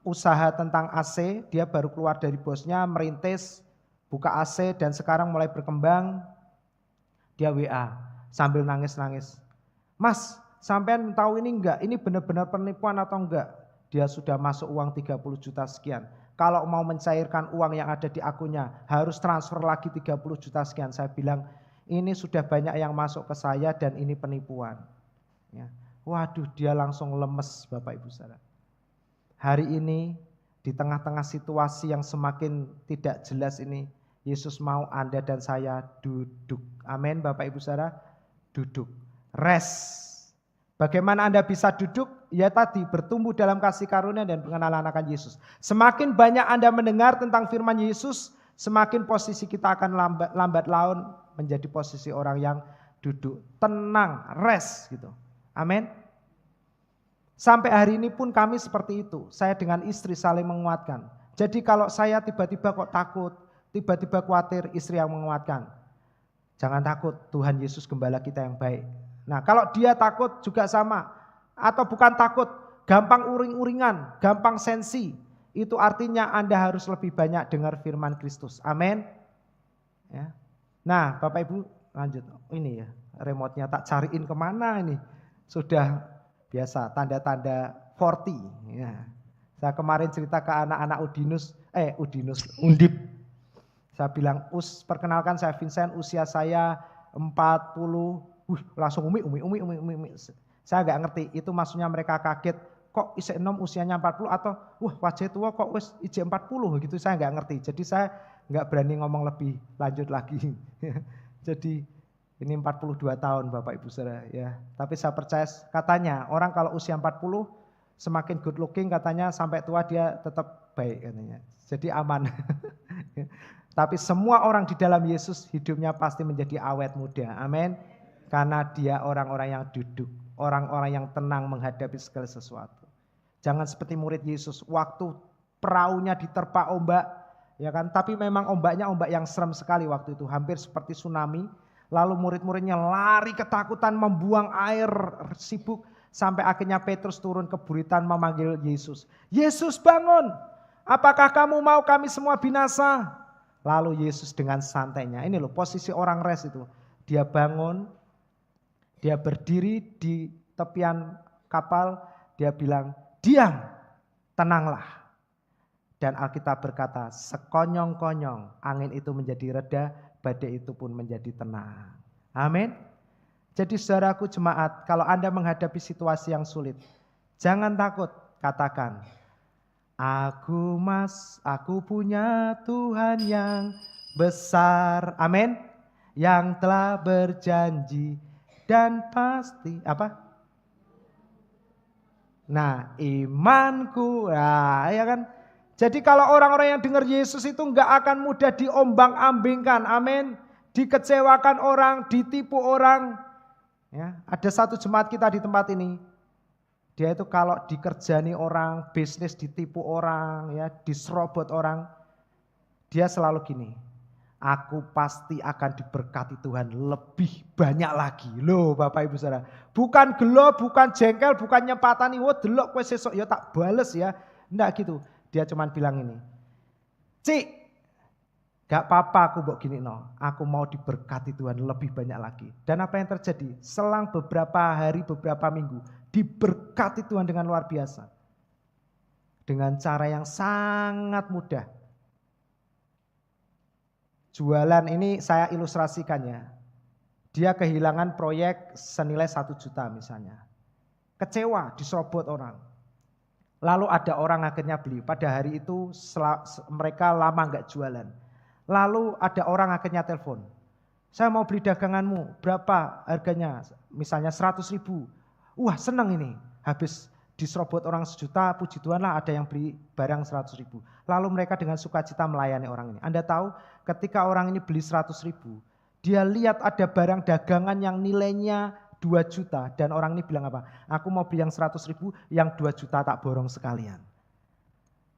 usaha tentang AC, dia baru keluar dari bosnya, merintis, buka AC dan sekarang mulai berkembang, dia WA sambil nangis-nangis. Mas, sampean tahu ini enggak? Ini benar-benar penipuan atau enggak? Dia sudah masuk uang 30 juta sekian. Kalau mau mencairkan uang yang ada di akunnya, harus transfer lagi 30 juta sekian. Saya bilang, ini sudah banyak yang masuk ke saya dan ini penipuan. Ya. Waduh, dia langsung lemes Bapak Ibu Saudara. Hari ini di tengah-tengah situasi yang semakin tidak jelas ini, Yesus mau Anda dan saya duduk. Amin Bapak Ibu Saudara, duduk. Rest. Bagaimana Anda bisa duduk? Ya tadi bertumbuh dalam kasih karunia dan pengenalan akan Yesus. Semakin banyak Anda mendengar tentang firman Yesus, semakin posisi kita akan lambat laun menjadi posisi orang yang duduk. Tenang, rest gitu. Amin. Sampai hari ini pun kami seperti itu. Saya dengan istri saling menguatkan. Jadi kalau saya tiba-tiba kok takut, tiba-tiba khawatir, istri yang menguatkan. Jangan takut, Tuhan Yesus gembala kita yang baik. Nah kalau dia takut juga sama. Atau bukan takut, gampang uring-uringan, gampang sensi. Itu artinya Anda harus lebih banyak dengar firman Kristus. Amin. Ya. Nah Bapak Ibu lanjut. Ini ya remote-nya tak cariin kemana ini. Sudah biasa tanda-tanda 40. Ya. Saya kemarin cerita ke anak-anak Undip. Saya bilang, perkenalkan saya Vincent, usia saya 40. Langsung umi. Saya nggak ngerti, itu maksudnya mereka kaget, kok isek enom usianya 40 atau wajah tua kok wis ije 40 gitu, saya nggak ngerti. Jadi saya nggak berani ngomong lebih lanjut lagi. Jadi ini 42 tahun Bapak Ibu Saudara ya. Tapi saya percaya katanya orang kalau usia 40 semakin good looking katanya sampai tua dia tetap baik katanya. Jadi aman. Tapi semua orang di dalam Yesus hidupnya pasti menjadi awet muda. Amin. Karena dia orang-orang yang duduk. Orang-orang yang tenang menghadapi segala sesuatu. Jangan seperti murid Yesus, waktu perahunya diterpa ombak, ya kan? Tapi memang ombaknya ombak yang serem sekali waktu itu, hampir seperti tsunami. Lalu murid-muridnya lari ketakutan membuang air sibuk, sampai akhirnya Petrus turun ke buritan memanggil Yesus. Yesus bangun, apakah kamu mau kami semua binasa? Lalu Yesus dengan santainya, ini loh posisi orang rest itu, dia bangun. Dia berdiri di tepian kapal, dia bilang, diam, tenanglah. Dan Alkitab berkata, sekonyong-konyong angin itu menjadi reda, badai itu pun menjadi tenang. Amin. Jadi saudaraku jemaat, kalau Anda menghadapi situasi yang sulit, jangan takut, katakan, aku punya Tuhan yang besar. Amin. Yang telah berjanji. Dan pasti apa? Nah imanku, nah ya kan. Jadi kalau orang-orang yang dengar Yesus itu enggak akan mudah diombang-ambingkan, amin. Dikecewakan orang, ditipu orang. Ya, ada satu jemaat kita di tempat ini. Dia itu kalau dikerjani orang, bisnis ditipu orang, ya diserobot orang. Dia selalu gini. Aku pasti akan diberkati Tuhan lebih banyak lagi. Loh Bapak Ibu Saudara. Bukan gelo, bukan jengkel, bukan nyempatani. Wah delok kowe sesok ya tak bales ya. Enggak gitu. Dia cuman bilang ini. Cik, gak apa-apa aku mbok gini no. Aku mau diberkati Tuhan lebih banyak lagi. Dan apa yang terjadi? Selang beberapa hari, beberapa minggu. Diberkati Tuhan dengan luar biasa. Dengan cara yang sangat mudah. Jualan ini saya ilustrasikan ya. Dia kehilangan proyek senilai 1 juta misalnya. Kecewa, diserobot orang. Lalu ada orang akhirnya beli. Pada hari itu mereka lama nggak jualan. Lalu ada orang akhirnya telepon. Saya mau beli daganganmu, berapa harganya? Misalnya 100.000. Wah senang ini. Habis diserobot orang 1 juta, puji Tuhan lah ada yang beli barang 100.000. Lalu mereka dengan sukacita melayani orang ini. Anda tahu ketika orang ini beli 100.000, dia lihat ada barang dagangan yang nilainya 2 juta. Dan orang ini bilang apa? Aku mau beli yang 100.000, yang 2 juta tak borong sekalian.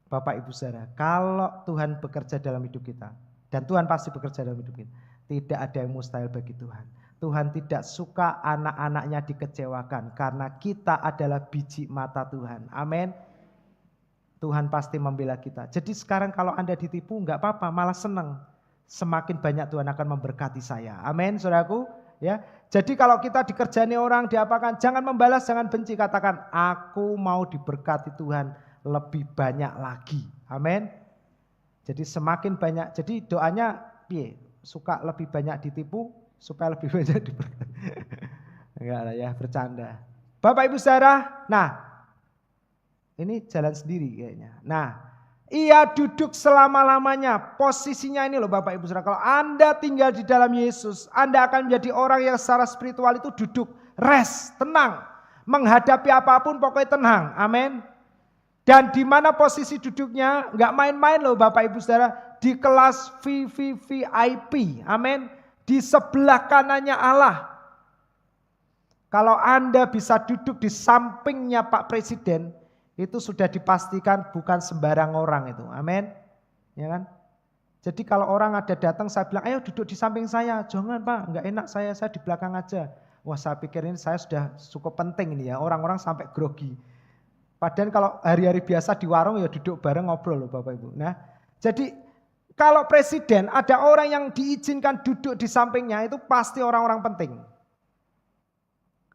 Bapak Ibu Saudara, kalau Tuhan bekerja dalam hidup kita, dan Tuhan pasti bekerja dalam hidup kita, tidak ada yang mustahil bagi Tuhan. Tuhan tidak suka anak-anaknya dikecewakan karena kita adalah biji mata Tuhan. Amin. Tuhan pasti membela kita. Jadi sekarang kalau Anda ditipu enggak apa-apa, malah senang. Semakin banyak Tuhan akan memberkati saya. Amin, saudaraku. Ya. Jadi kalau kita dikerjani orang, diapakan, jangan membalas, jangan benci. Katakan, aku mau diberkati Tuhan lebih banyak lagi. Amin. Jadi semakin banyak. Jadi doanya, suka lebih banyak ditipu, supaya lebih banyak diberkati. Enggak lah ya, bercanda. Bapak Ibu Saudara, nah ini jalan sendiri kayaknya. Nah, ia duduk selama-lamanya. Posisinya ini loh Bapak Ibu Saudara. Kalau Anda tinggal di dalam Yesus, Anda akan menjadi orang yang secara spiritual itu duduk, rest, tenang. Menghadapi apapun pokoknya tenang. Amin. Dan di mana posisi duduknya? Enggak main-main loh Bapak Ibu Saudara. Di kelas VVVIP. Amin. Di sebelah kanannya Allah. Kalau Anda bisa duduk di sampingnya Pak Presiden, itu sudah dipastikan bukan sembarang orang itu. Amin. Ya kan? Jadi kalau orang ada datang saya bilang, ayo duduk di samping saya. Jangan Pak, enggak enak saya di belakang aja. Wah saya pikir ini saya sudah cukup penting ini ya. Orang-orang sampai grogi. Padahal kalau hari-hari biasa di warung ya duduk bareng ngobrol loh Bapak Ibu. Nah, jadi kalau presiden ada orang yang diizinkan duduk di sampingnya itu pasti orang-orang penting.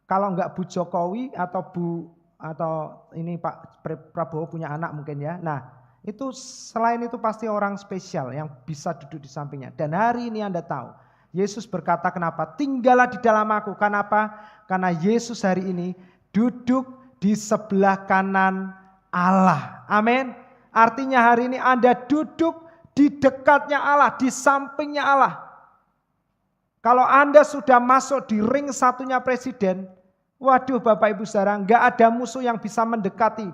Kalau enggak Bu Jokowi atau ini Pak Prabowo punya anak mungkin ya. Nah itu selain itu pasti orang spesial yang bisa duduk di sampingnya. Dan hari ini Anda tahu Yesus berkata kenapa? Tinggallah di dalam aku. Kenapa? Karena Yesus hari ini duduk di sebelah kanan Allah. Amin. Artinya hari ini Anda duduk di dekatnya Allah, di sampingnya Allah. Kalau Anda sudah masuk di ring satunya presiden, waduh Bapak Ibu Saudara, enggak ada musuh yang bisa mendekati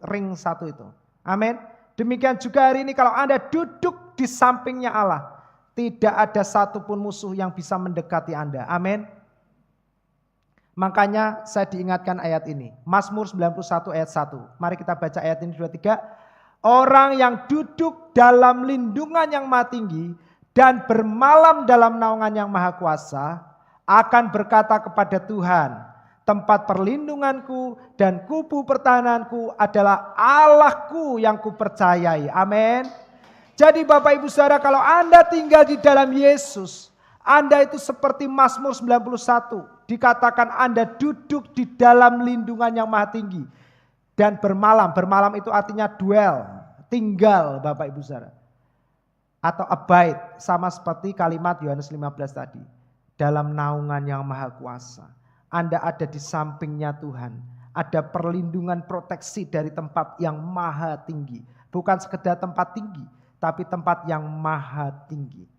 ring satu itu. Amin. Demikian juga hari ini kalau Anda duduk di sampingnya Allah, tidak ada satupun musuh yang bisa mendekati Anda. Amin. Makanya saya diingatkan ayat ini. Mazmur 91 ayat 1. Mari kita baca ayat ini 2-3. Orang yang duduk dalam lindungan yang maha tinggi dan bermalam dalam naungan yang maha kuasa akan berkata kepada Tuhan, tempat perlindunganku dan kubu pertahananku adalah Allahku yang kupercayai. Amin. Jadi Bapak Ibu Saudara, kalau Anda tinggal di dalam Yesus, Anda itu seperti Mazmur 91. Dikatakan Anda duduk di dalam lindungan yang maha tinggi. Dan bermalam, bermalam itu artinya dwell, tinggal Bapak Ibu Saudara. Atau abide, sama seperti kalimat Yohanes 15 tadi. Dalam naungan yang maha kuasa. Anda ada di sampingnya Tuhan. Ada perlindungan proteksi dari tempat yang maha tinggi. Bukan sekedar tempat tinggi, tapi tempat yang maha tinggi.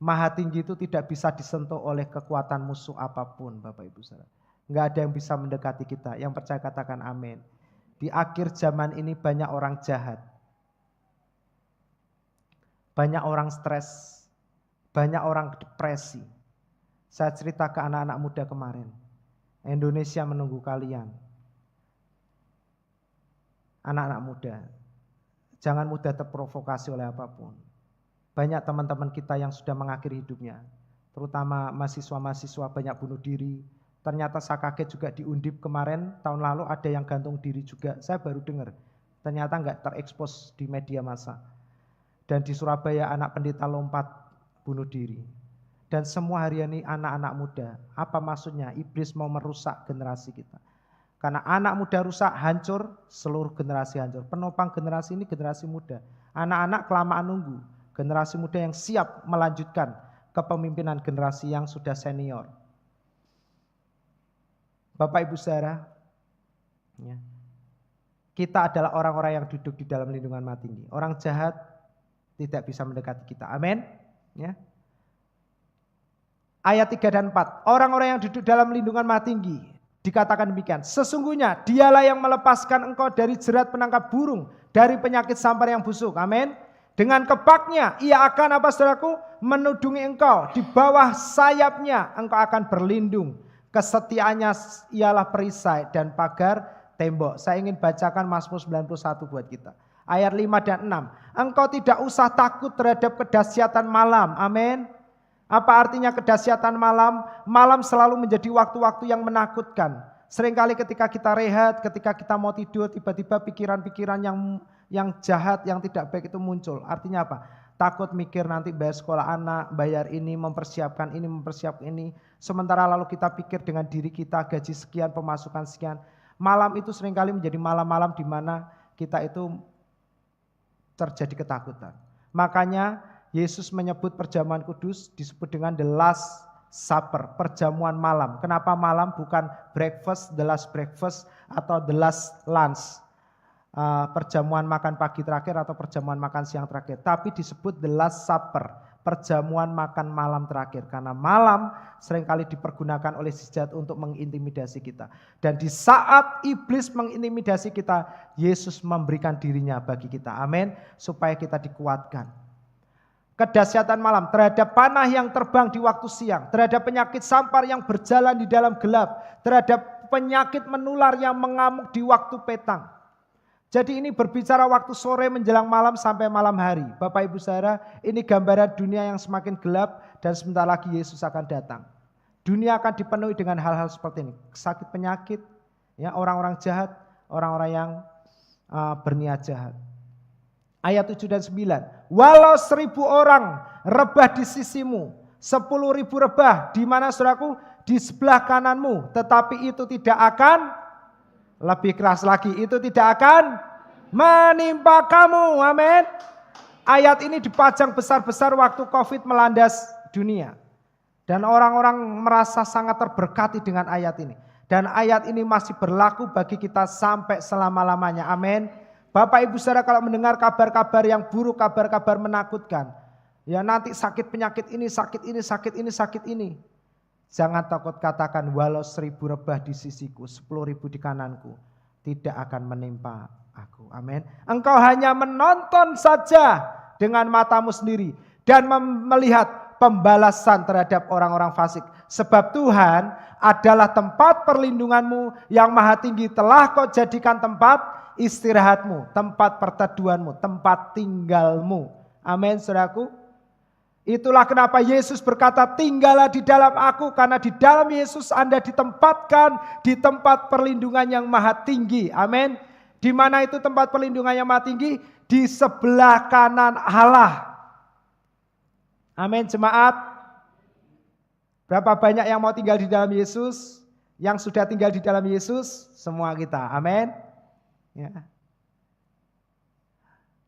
Maha tinggi itu tidak bisa disentuh oleh kekuatan musuh apapun Bapak Ibu Saudara. Enggak ada yang bisa mendekati kita. Yang percaya katakan amin. Di akhir zaman ini banyak orang jahat. Banyak orang stres. Banyak orang depresi. Saya cerita ke anak-anak muda kemarin. Indonesia menunggu kalian. Anak-anak muda. Jangan mudah terprovokasi oleh apapun. Banyak teman-teman kita yang sudah mengakhiri hidupnya. Terutama mahasiswa-mahasiswa banyak bunuh diri. Ternyata saya kaget juga di Undip kemarin, tahun lalu ada yang gantung diri juga. Saya baru dengar. Ternyata enggak terekspos di media massa. Dan di Surabaya anak pendeta lompat bunuh diri. Dan semua hari ini anak-anak muda. Apa maksudnya? Iblis mau merusak generasi kita. Karena anak muda rusak, hancur, seluruh generasi hancur. Penopang generasi ini generasi muda. Anak-anak kelamaan nunggu. Generasi muda yang siap melanjutkan kepemimpinan generasi yang sudah senior. Bapak Ibu Saudara, ya, kita adalah orang-orang yang duduk di dalam lindungan Maha Tinggi. Orang jahat tidak bisa mendekati kita. Amin. Ya. Ayat 3 dan 4. Orang-orang yang duduk dalam lindungan Maha Tinggi dikatakan demikian. Sesungguhnya dialah yang melepaskan engkau dari jerat penangkap burung, dari penyakit sampar yang busuk. Amin. Dengan kepaknya ia akan apa saudaraku? Menudungi engkau. Di bawah sayapnya engkau akan berlindung. Kesetiaannya ialah perisai dan pagar tembok. Saya ingin bacakan Mazmur 91 buat kita. Ayat 5 dan 6. Engkau tidak usah takut terhadap kedahsyatan malam. Amin. Apa artinya kedahsyatan malam? Malam selalu menjadi waktu-waktu yang menakutkan. Seringkali ketika kita rehat, ketika kita mau tidur, tiba-tiba pikiran-pikiran yang jahat, yang tidak baik itu muncul. Artinya apa? Takut mikir nanti bayar sekolah anak, bayar ini, mempersiapkan ini, mempersiapkan ini. Sementara lalu kita pikir dengan diri kita, gaji sekian, pemasukan sekian. Malam itu seringkali menjadi malam-malam di mana kita itu terjadi ketakutan. Makanya Yesus menyebut perjamuan kudus disebut dengan the last supper, perjamuan malam. Kenapa malam bukan breakfast, the last breakfast atau the last lunch. Perjamuan makan pagi terakhir atau perjamuan makan siang terakhir. Tapi disebut the last supper, perjamuan makan malam terakhir. Karena malam seringkali dipergunakan oleh si jahat untuk mengintimidasi kita. Dan di saat iblis mengintimidasi kita, Yesus memberikan dirinya bagi kita. Amin. Supaya kita dikuatkan. Kedahsyatan malam terhadap panah yang terbang di waktu siang, terhadap penyakit sampar yang berjalan di dalam gelap, terhadap penyakit menular yang mengamuk di waktu petang. Jadi ini berbicara waktu sore menjelang malam sampai malam hari. Bapak Ibu Saudara, ini gambaran dunia yang semakin gelap dan sebentar lagi Yesus akan datang. Dunia akan dipenuhi dengan hal-hal seperti ini, sakit penyakit, ya, orang-orang jahat, orang-orang yang berniat jahat. Ayat 7 dan 9. Walau 1.000 orang rebah di sisimu, 10.000 rebah di mana saudaraku? Di sebelah kananmu, tetapi itu tidak akan, lebih keras lagi, itu tidak akan menimpa kamu. Amin. Ayat ini dipajang besar-besar waktu COVID melandas dunia. Dan orang-orang merasa sangat terberkati dengan ayat ini. Dan ayat ini masih berlaku bagi kita sampai selama-lamanya. Amin. Bapak Ibu Saudara, kalau mendengar kabar-kabar yang buruk, kabar-kabar menakutkan, ya nanti sakit penyakit ini, sakit ini, sakit ini, sakit ini. Jangan takut, katakan walau 1.000 rebah di sisiku, 10.000 di kananku, tidak akan menimpa aku. Amin. Engkau hanya menonton saja dengan matamu sendiri dan melihat pembalasan terhadap orang-orang fasik. Sebab Tuhan adalah tempat perlindunganmu yang maha tinggi, telah kau jadikan tempat istirahatmu, tempat perteduhanmu, tempat tinggalmu. Amin, saudaraku. Itulah kenapa Yesus berkata, tinggallah di dalam aku, karena di dalam Yesus Anda ditempatkan di tempat perlindungan yang maha tinggi. Amin. Di mana itu tempat perlindungan yang maha tinggi? Di sebelah kanan Allah. Amin, jemaat. Berapa banyak yang mau tinggal di dalam Yesus? Yang sudah tinggal di dalam Yesus? Semua kita. Amin. Ya.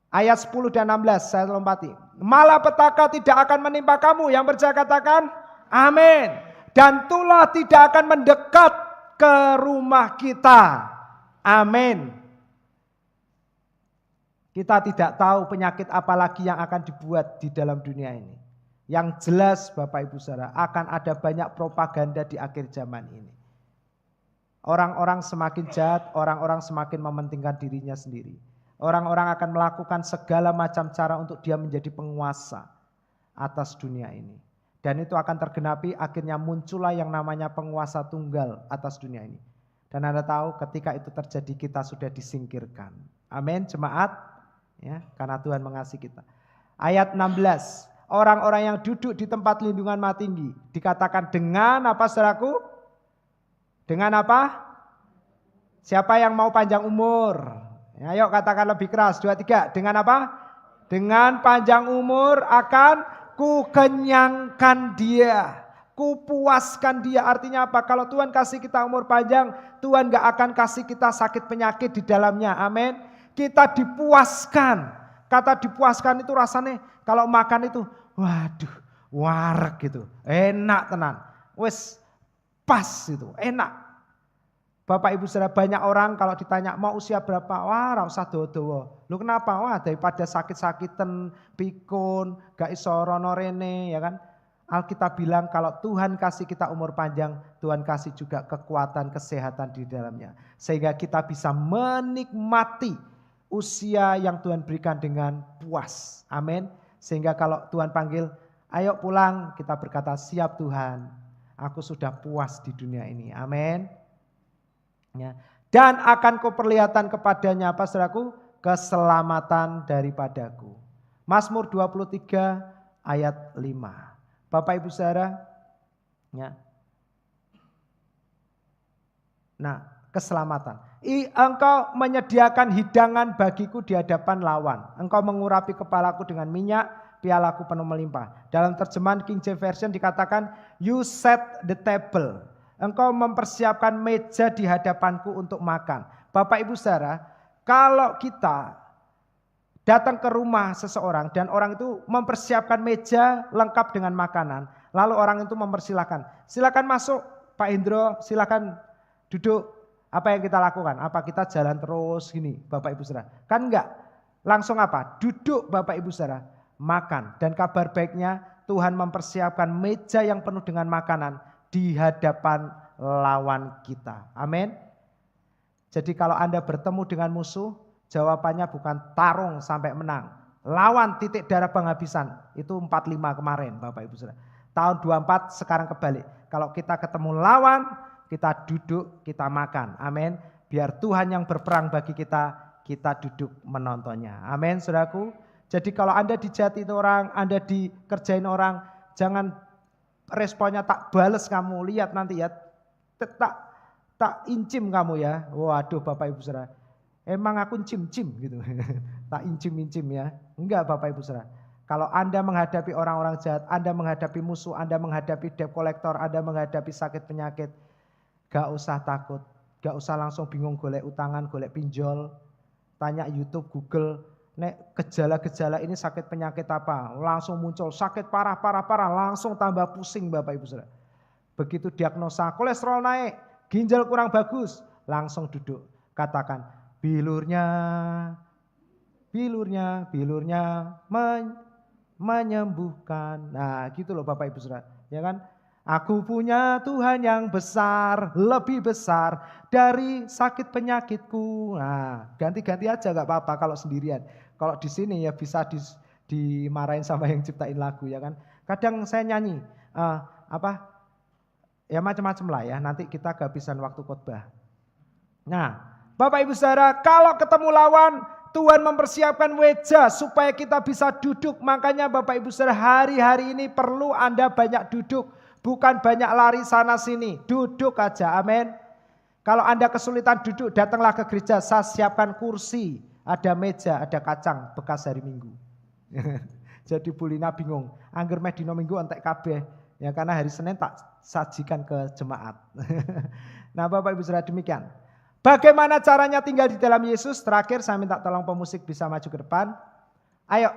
Ayat 10 dan 16 saya lompati. Malapetaka tidak akan menimpa kamu. Yang percaya katakan amin. Dan tulah tidak akan mendekat ke rumah kita. Amin. Kita tidak tahu penyakit apa lagi yang akan dibuat di dalam dunia ini. Yang jelas Bapak Ibu Saudara, akan ada banyak propaganda di akhir zaman ini. Orang-orang semakin jahat, orang-orang semakin mementingkan dirinya sendiri. Orang-orang akan melakukan segala macam cara untuk dia menjadi penguasa atas dunia ini. Dan itu akan tergenapi, akhirnya muncullah yang namanya penguasa tunggal atas dunia ini. Dan Anda tahu ketika itu terjadi kita sudah disingkirkan. Amin, jemaat. Ya, karena Tuhan mengasihi kita. Ayat 16. Orang-orang yang duduk di tempat lindungan Maha Tinggi dikatakan dengan apa saudaraku? Dengan apa? Siapa yang mau panjang umur? Ya, ayo katakan lebih keras. 2, 3. Dengan apa? Dengan panjang umur akan kukenyangkan dia. Kupuaskan dia. Artinya apa? Kalau Tuhan kasih kita umur panjang, Tuhan gak akan kasih kita sakit penyakit di dalamnya. Amin. Kita dipuaskan. Kata dipuaskan itu rasanya kalau makan itu, waduh, Wareg gitu. Enak tenan. Wis pas gitu, enak. Bapak Ibu Saudara, banyak orang kalau ditanya mau usia berapa, wah ora usah dawa-dawa. Lu kenapa? Wah daripada sakit-sakitan, pikun, gak iso rono rene, ya kan? Alkitab bilang kalau Tuhan kasih kita umur panjang, Tuhan kasih juga kekuatan, kesehatan di dalamnya. Sehingga kita bisa menikmati usia yang Tuhan berikan dengan puas. Amin. Sehingga kalau Tuhan panggil, ayo pulang, kita berkata siap Tuhan, aku sudah puas di dunia ini. Amin. Ya. Dan akan kuperlihatkan kepadanya apa saudaraku? Keselamatan daripadaku. Mazmur 23 ayat 5. Bapak Ibu Saudara, ya. Nah, keselamatan. Engkau menyediakan hidangan bagiku di hadapan lawan. Engkau mengurapi kepalaku dengan minyak, pialaku penuh melimpah. Dalam terjemahan King James Version dikatakan, you set the table. Engkau mempersiapkan meja di hadapanku untuk makan. Bapak Ibu Saudara, kalau kita datang ke rumah seseorang dan orang itu mempersiapkan meja lengkap dengan makanan, lalu orang itu mempersilahkan, silakan masuk Pak Indro, silakan duduk. Apa yang kita lakukan? Apa kita jalan terus gini Bapak Ibu Saudara? Kan enggak. Langsung apa? Duduk Bapak Ibu Saudara, makan. Dan kabar baiknya Tuhan mempersiapkan meja yang penuh dengan makanan di hadapan lawan kita. Amin. Jadi kalau Anda bertemu dengan musuh, jawabannya bukan tarung sampai menang. Lawan titik darah penghabisan. Itu 45 kemarin Bapak Ibu Saudara. Tahun 24 sekarang kebalik. Kalau kita ketemu lawan, kita duduk, kita makan. Amin. Biar Tuhan yang berperang bagi kita, kita duduk menontonnya. Amin saudaraku. Jadi kalau Anda dijahatin orang, Anda dikerjain orang, jangan responnya tak bales kamu. Lihat nanti ya, tak incim kamu ya. Waduh Bapak Ibu Saudara, emang aku incim-cim gitu. Tak incim-incim ya. Enggak Bapak Ibu Saudara. Kalau Anda menghadapi orang-orang jahat, Anda menghadapi musuh, Anda menghadapi debt collector, Anda menghadapi sakit penyakit, gak usah takut. Gak usah langsung bingung golek utangan, golek pinjol. Tanya YouTube, Google. Nek gejala-gejala ini sakit penyakit apa? Langsung muncul sakit parah, langsung tambah pusing Bapak Ibu Saudara. Begitu diagnosa kolesterol naik, ginjal kurang bagus, langsung duduk. Katakan, bilurnya menyembuhkan. Nah gitu loh Bapak Ibu Saudara. Ya kan? Aku punya Tuhan yang besar, lebih besar dari sakit penyakitku. Nah ganti-ganti aja gak apa-apa kalau sendirian. Kalau di sini ya bisa dimarahin sama yang ciptain lagu ya kan. Kadang saya nyanyi ya macam-macam lah ya. Nanti kita kehabisan waktu khotbah. Nah, Bapak Ibu Saudara, kalau ketemu lawan, Tuhan mempersiapkan meja supaya kita bisa duduk. Makanya Bapak Ibu Saudara, hari-hari ini perlu Anda banyak duduk, bukan banyak lari sana sini. Duduk aja, amin. Kalau Anda kesulitan duduk, datanglah ke gereja, saya siapkan kursi. Ada meja, ada kacang bekas hari Minggu. Jadi Bulina bingung, angger meh dino Minggu entek kabeh. Ya karena hari Senin tak sajikan ke jemaat. Nah Bapak Ibu Saudara demikian. Bagaimana caranya tinggal di dalam Yesus? Terakhir saya minta tolong pemusik bisa maju ke depan. Ayo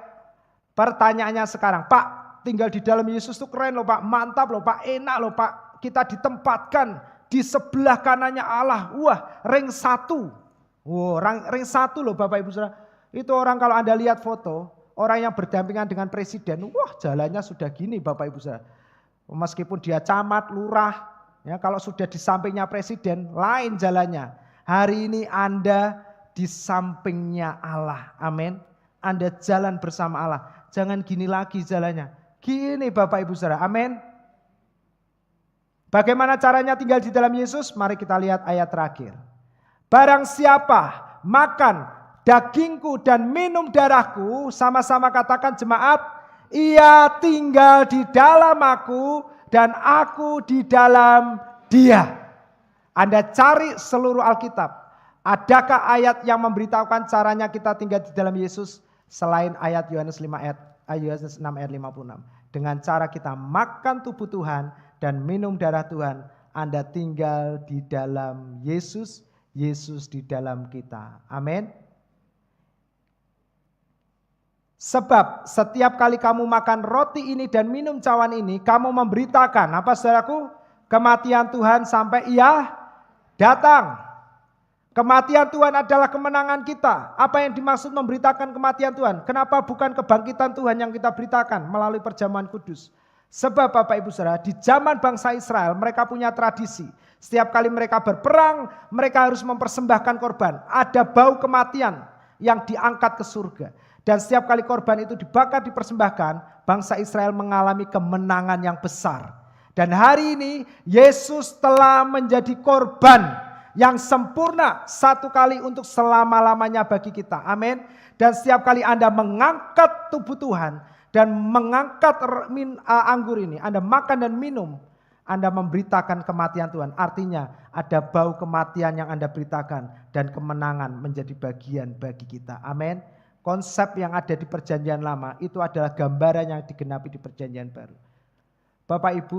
pertanyaannya sekarang, Pak tinggal di dalam Yesus tuh keren loh Pak, mantap loh Pak, enak loh Pak. Kita ditempatkan di sebelah kanannya Allah. Wah ring 1. Wow, ring 1 loh Bapak Ibu Saudara. Itu orang kalau Anda lihat foto, orang yang berdampingan dengan presiden, wah jalannya sudah gini Bapak Ibu Saudara. Meskipun dia camat, lurah, ya kalau sudah di sampingnya presiden, lain jalannya. Hari ini Anda di sampingnya Allah, amin. Anda jalan bersama Allah, jangan gini lagi jalannya. Gini Bapak Ibu Saudara, amin. Bagaimana caranya tinggal di dalam Yesus? Mari kita lihat ayat terakhir. Barang siapa makan dagingku dan minum darahku, sama-sama katakan jemaat, ia tinggal di dalam aku dan aku di dalam dia. Anda cari seluruh Alkitab. Adakah ayat yang memberitahukan caranya kita tinggal di dalam Yesus selain ayat Yohanes 6 ayat 56. Dengan cara kita makan tubuh Tuhan dan minum darah Tuhan, Anda tinggal di dalam Yesus, Yesus di dalam kita. Amin. Sebab setiap kali kamu makan roti ini dan minum cawan ini, kamu memberitakan, apa saudaraku? Kematian Tuhan sampai Ia datang. Kematian Tuhan adalah kemenangan kita. Apa yang dimaksud memberitakan kematian Tuhan? Kenapa bukan kebangkitan Tuhan yang kita beritakan melalui perjamuan kudus? Sebab Bapak Ibu Saudara, di zaman bangsa Israel mereka punya tradisi. Setiap kali mereka berperang, mereka harus mempersembahkan korban. Ada bau kematian yang diangkat ke surga. Dan setiap kali korban itu dibakar, dipersembahkan, bangsa Israel mengalami kemenangan yang besar. Dan hari ini Yesus telah menjadi korban yang sempurna satu kali untuk selama-lamanya bagi kita. Amin. Dan setiap kali Anda mengangkat tubuh Tuhan dan mengangkat anggur ini, Anda makan dan minum, Anda memberitakan kematian Tuhan. Artinya ada bau kematian yang Anda beritakan dan kemenangan menjadi bagian bagi kita. Amin. Konsep yang ada di perjanjian lama itu adalah gambaran yang digenapi di perjanjian baru. Bapak Ibu,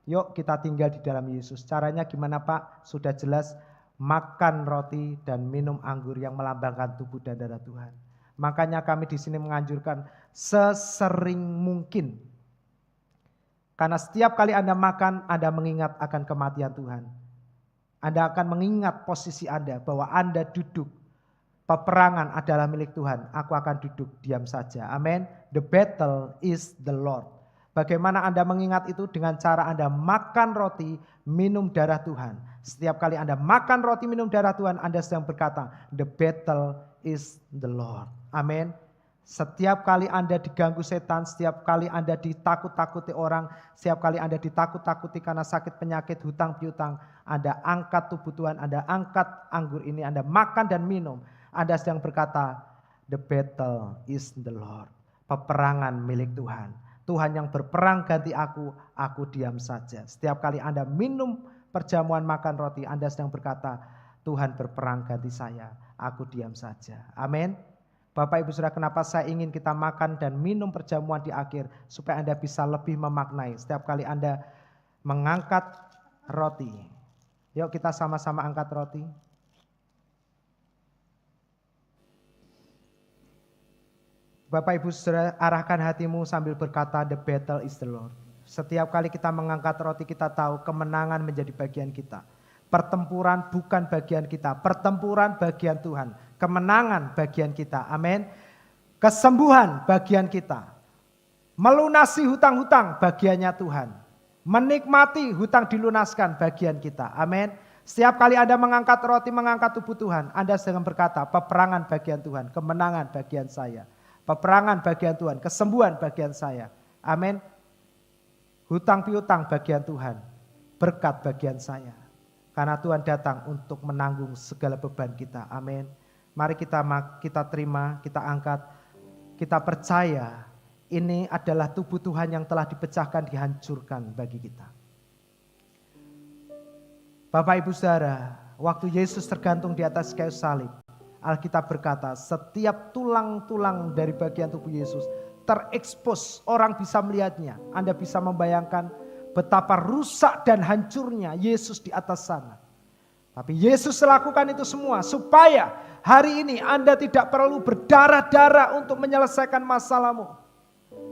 yuk kita tinggal di dalam Yesus. Caranya gimana Pak? Sudah jelas, makan roti dan minum anggur yang melambangkan tubuh dan darah Tuhan. Makanya kami di sini menganjurkan sesering mungkin. Karena setiap kali Anda makan, Anda mengingat akan kematian Tuhan. Anda akan mengingat posisi Anda bahwa Anda duduk. Peperangan adalah milik Tuhan. Aku akan duduk diam saja. Amin. The battle is the Lord. Bagaimana Anda mengingat itu? Dengan cara Anda makan roti, minum darah Tuhan. Setiap kali Anda makan roti, minum darah Tuhan, Anda sedang berkata, the battle is the Lord. Amin. Setiap kali Anda diganggu setan, setiap kali Anda ditakut-takuti orang, setiap kali Anda ditakut-takuti karena sakit penyakit, hutang piutang, Anda angkat tubuh Tuhan, Anda angkat anggur ini, Anda makan dan minum. Anda sedang berkata, the battle is the Lord. Peperangan milik Tuhan. Tuhan yang berperang ganti aku diam saja. Setiap kali Anda minum perjamuan makan roti, Anda sedang berkata, Tuhan berperang ganti saya, aku diam saja. Amin. Bapak Ibu Saudara, kenapa saya ingin kita makan dan minum perjamuan di akhir, supaya Anda bisa lebih memaknai setiap kali Anda mengangkat roti. Yuk kita sama-sama angkat roti. Bapak Ibu Saudara, arahkan hatimu sambil berkata, the battle is the Lord. Setiap kali kita mengangkat roti, kita tahu kemenangan menjadi bagian kita. Pertempuran bukan bagian kita, pertempuran bagian Tuhan. Kemenangan bagian kita, amin. Kesembuhan bagian kita. Melunasi hutang-hutang bagiannya Tuhan. Menikmati hutang dilunaskan bagian kita, amin. Setiap kali Anda mengangkat roti, mengangkat tubuh Tuhan, Anda sedang berkata, peperangan bagian Tuhan, kemenangan bagian saya. Peperangan bagian Tuhan, kesembuhan bagian saya. Amin. Hutang piutang bagian Tuhan, berkat bagian saya. Karena Tuhan datang untuk menanggung segala beban kita. Amin. Mari kita terima, kita angkat, kita percaya ini adalah tubuh Tuhan yang telah dipecahkan, dihancurkan bagi kita. Bapak Ibu Saudara, waktu Yesus tergantung di atas kayu salib, Alkitab berkata setiap tulang-tulang dari bagian tubuh Yesus terekspos, orang bisa melihatnya. Anda bisa membayangkan betapa rusak dan hancurnya Yesus di atas sana. Tapi Yesus lakukan itu semua supaya hari ini Anda tidak perlu berdarah-darah untuk menyelesaikan masalahmu.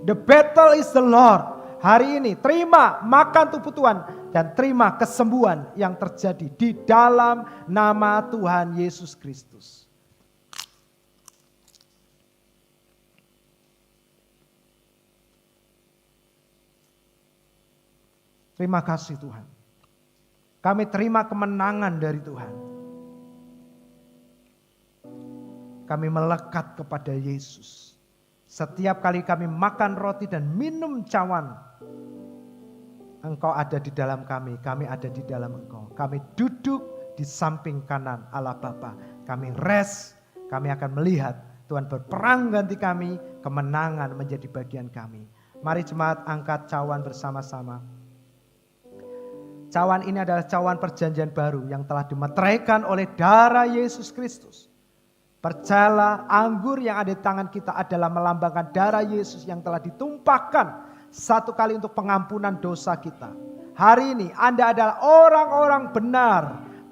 The battle is the Lord. Hari ini terima makan tubuh Tuhan dan terima kesembuhan yang terjadi di dalam nama Tuhan Yesus Kristus. Terima kasih Tuhan. Kami terima kemenangan dari Tuhan. Kami melekat kepada Yesus. Setiap kali kami makan roti dan minum cawan, Engkau ada di dalam kami ada di dalam Engkau. Kami duduk di samping kanan Allah Bapa. Kami rest, kami akan melihat Tuhan berperang ganti kami, kemenangan menjadi bagian kami. Mari jemaat angkat cawan bersama-sama. Cawan ini adalah cawan perjanjian baru yang telah dimeteraikan oleh darah Yesus Kristus. Percayalah, anggur yang ada di tangan kita adalah melambangkan darah Yesus yang telah ditumpahkan satu kali untuk pengampunan dosa kita. Hari ini Anda adalah orang-orang benar,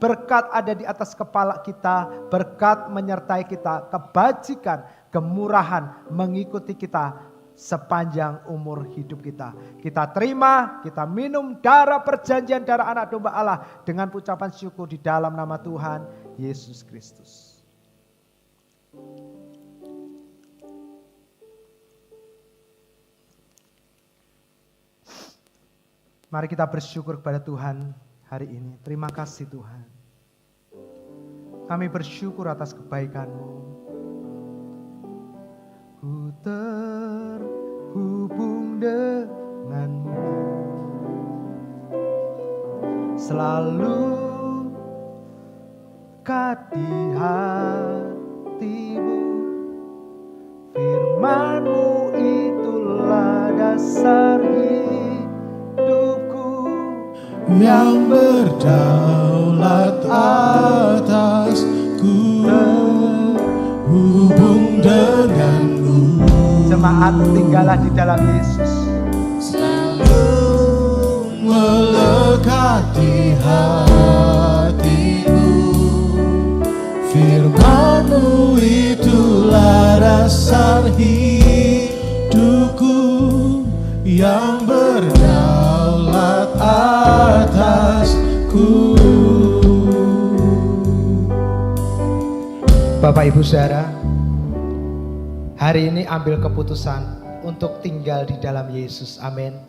Berkat ada di atas kepala kita, berkat menyertai kita, kebajikan, kemurahan mengikuti kita sepanjang umur hidup kita. Kita terima, kita minum darah perjanjian, darah anak domba Allah dengan ucapan syukur di dalam nama Tuhan Yesus Kristus. Mari kita bersyukur kepada Tuhan hari ini. Terima kasih Tuhan. Kami bersyukur atas kebaikan-Mu. Ku terhubung dengan-Mu. Selalu dekat di hati-Mu. Firman-Mu itulah dasar yang berdaulat atasku, terhubung denganmu. Jemaat, tinggallah di dalam Yesus. Selalu melekat di hatimu. Firman-Mu itulah dasar hidupku yang berdaulat atasku. Bapak Ibu Saudara, hari ini ambil keputusan untuk tinggal di dalam Yesus. Amin.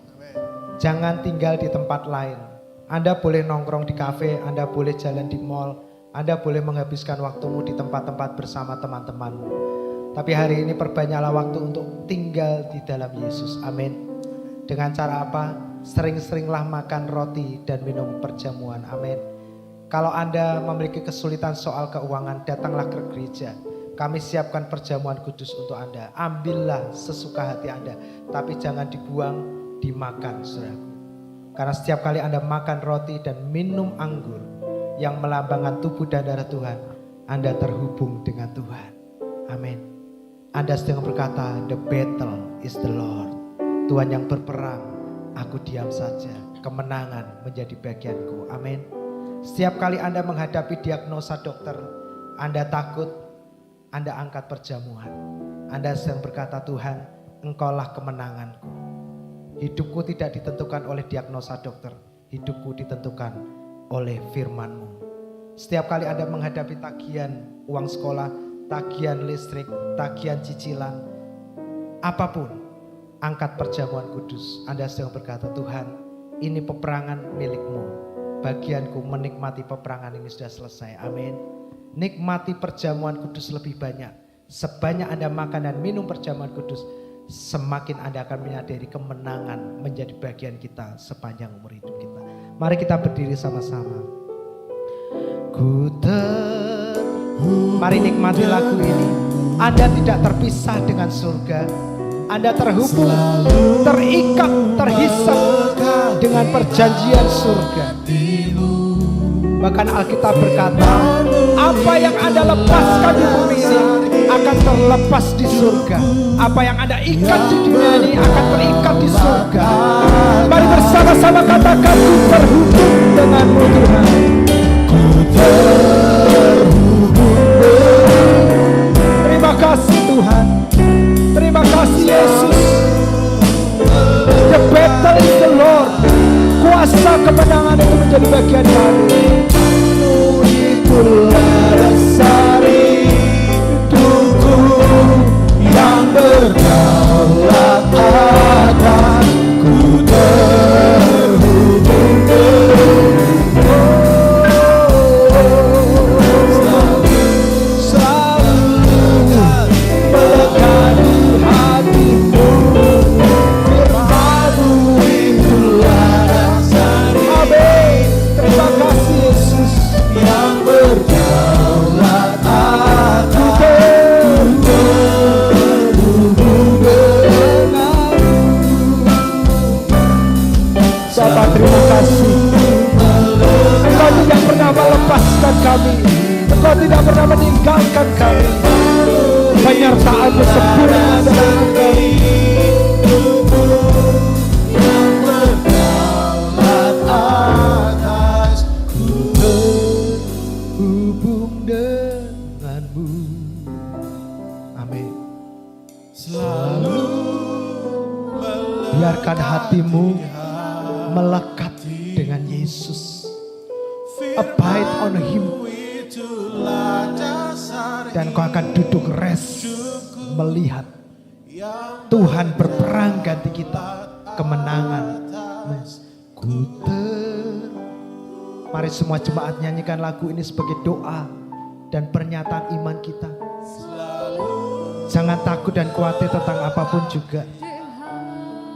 Jangan tinggal di tempat lain. Anda boleh nongkrong di kafe, Anda boleh jalan di mall, Anda boleh menghabiskan waktumu di tempat-tempat bersama teman-temanmu. Tapi hari ini perbanyaklah waktu untuk tinggal di dalam Yesus. Amin. Dengan cara apa? Sering-seringlah makan roti dan minum perjamuan. Amin. Kalau Anda memiliki kesulitan soal keuangan, datanglah ke gereja. Kami siapkan perjamuan kudus untuk Anda. Ambillah sesuka hati Anda, tapi jangan dibuang, dimakan, saudaraku. Karena setiap kali Anda makan roti dan minum anggur yang melambangkan tubuh dan darah Tuhan, Anda terhubung dengan Tuhan. Amin. Anda sedang berkata, the battle is the Lord. Tuhan yang berperang, aku diam saja. Kemenangan menjadi bagianku. Amin. Setiap kali Anda menghadapi diagnosa dokter, Anda takut, Anda angkat perjamuan. Anda sedang berkata, Tuhan, Engkaulah kemenanganku. Hidupku tidak ditentukan oleh diagnosa dokter. Hidupku ditentukan oleh firman-Mu. Setiap kali Anda menghadapi tagihan uang sekolah, tagihan listrik, tagihan cicilan, apapun, angkat perjamuan kudus. Anda sedang berkata, Tuhan, ini peperangan milik-Mu. Bagianku menikmati peperangan ini sudah selesai. Amin. Nikmati perjamuan kudus lebih banyak. Sebanyak Anda makan dan minum perjamuan kudus, semakin Anda akan menyadari kemenangan menjadi bagian kita sepanjang umur hidup kita. Mari kita berdiri sama-sama. Mari nikmati lagu ini. Anda tidak terpisah dengan surga. Anda terhubung, terikat, terhisap dengan perjanjian surga. Bahkan Alkitab berkata, apa yang Anda lepaskan di bumi ini akan terlepas di surga. Apa yang Anda ikat di dunia ini akan terikat di surga. Mari bersama-sama katakan, ku terhubung denganmu Tuhan. Ku terhubung. Terima kasih Tuhan. Terima kasih Yesus. The battle is the Lord. Kuasa kemenangan itu menjadi bagian kami. Itulah dasar hidupku yang berdaulat atasku, terhubung denganmu. Selalu melekat di hatimu. Firman-Mu itulah dasar. Amin. Terima kasih Yesus yang berdaulat atasku, terhubung denganmu. Bapak, terima kasih. Engkau tidak pernah melepaskan kami. Engkau tidak pernah meninggalkan kami. Penyertaan-Mu sempurna dalam kami. Yang berdaulat atasku, Biarkan hatimu melekat dengan Yesus. Abide on Him. Dan kau akan duduk rest melihat Tuhan berperang ganti kita. Kemenangan. Mari semua jemaat nyanyikan lagu ini sebagai doa dan pernyataan iman kita. Jangan takut dan khawatir tentang apapun juga.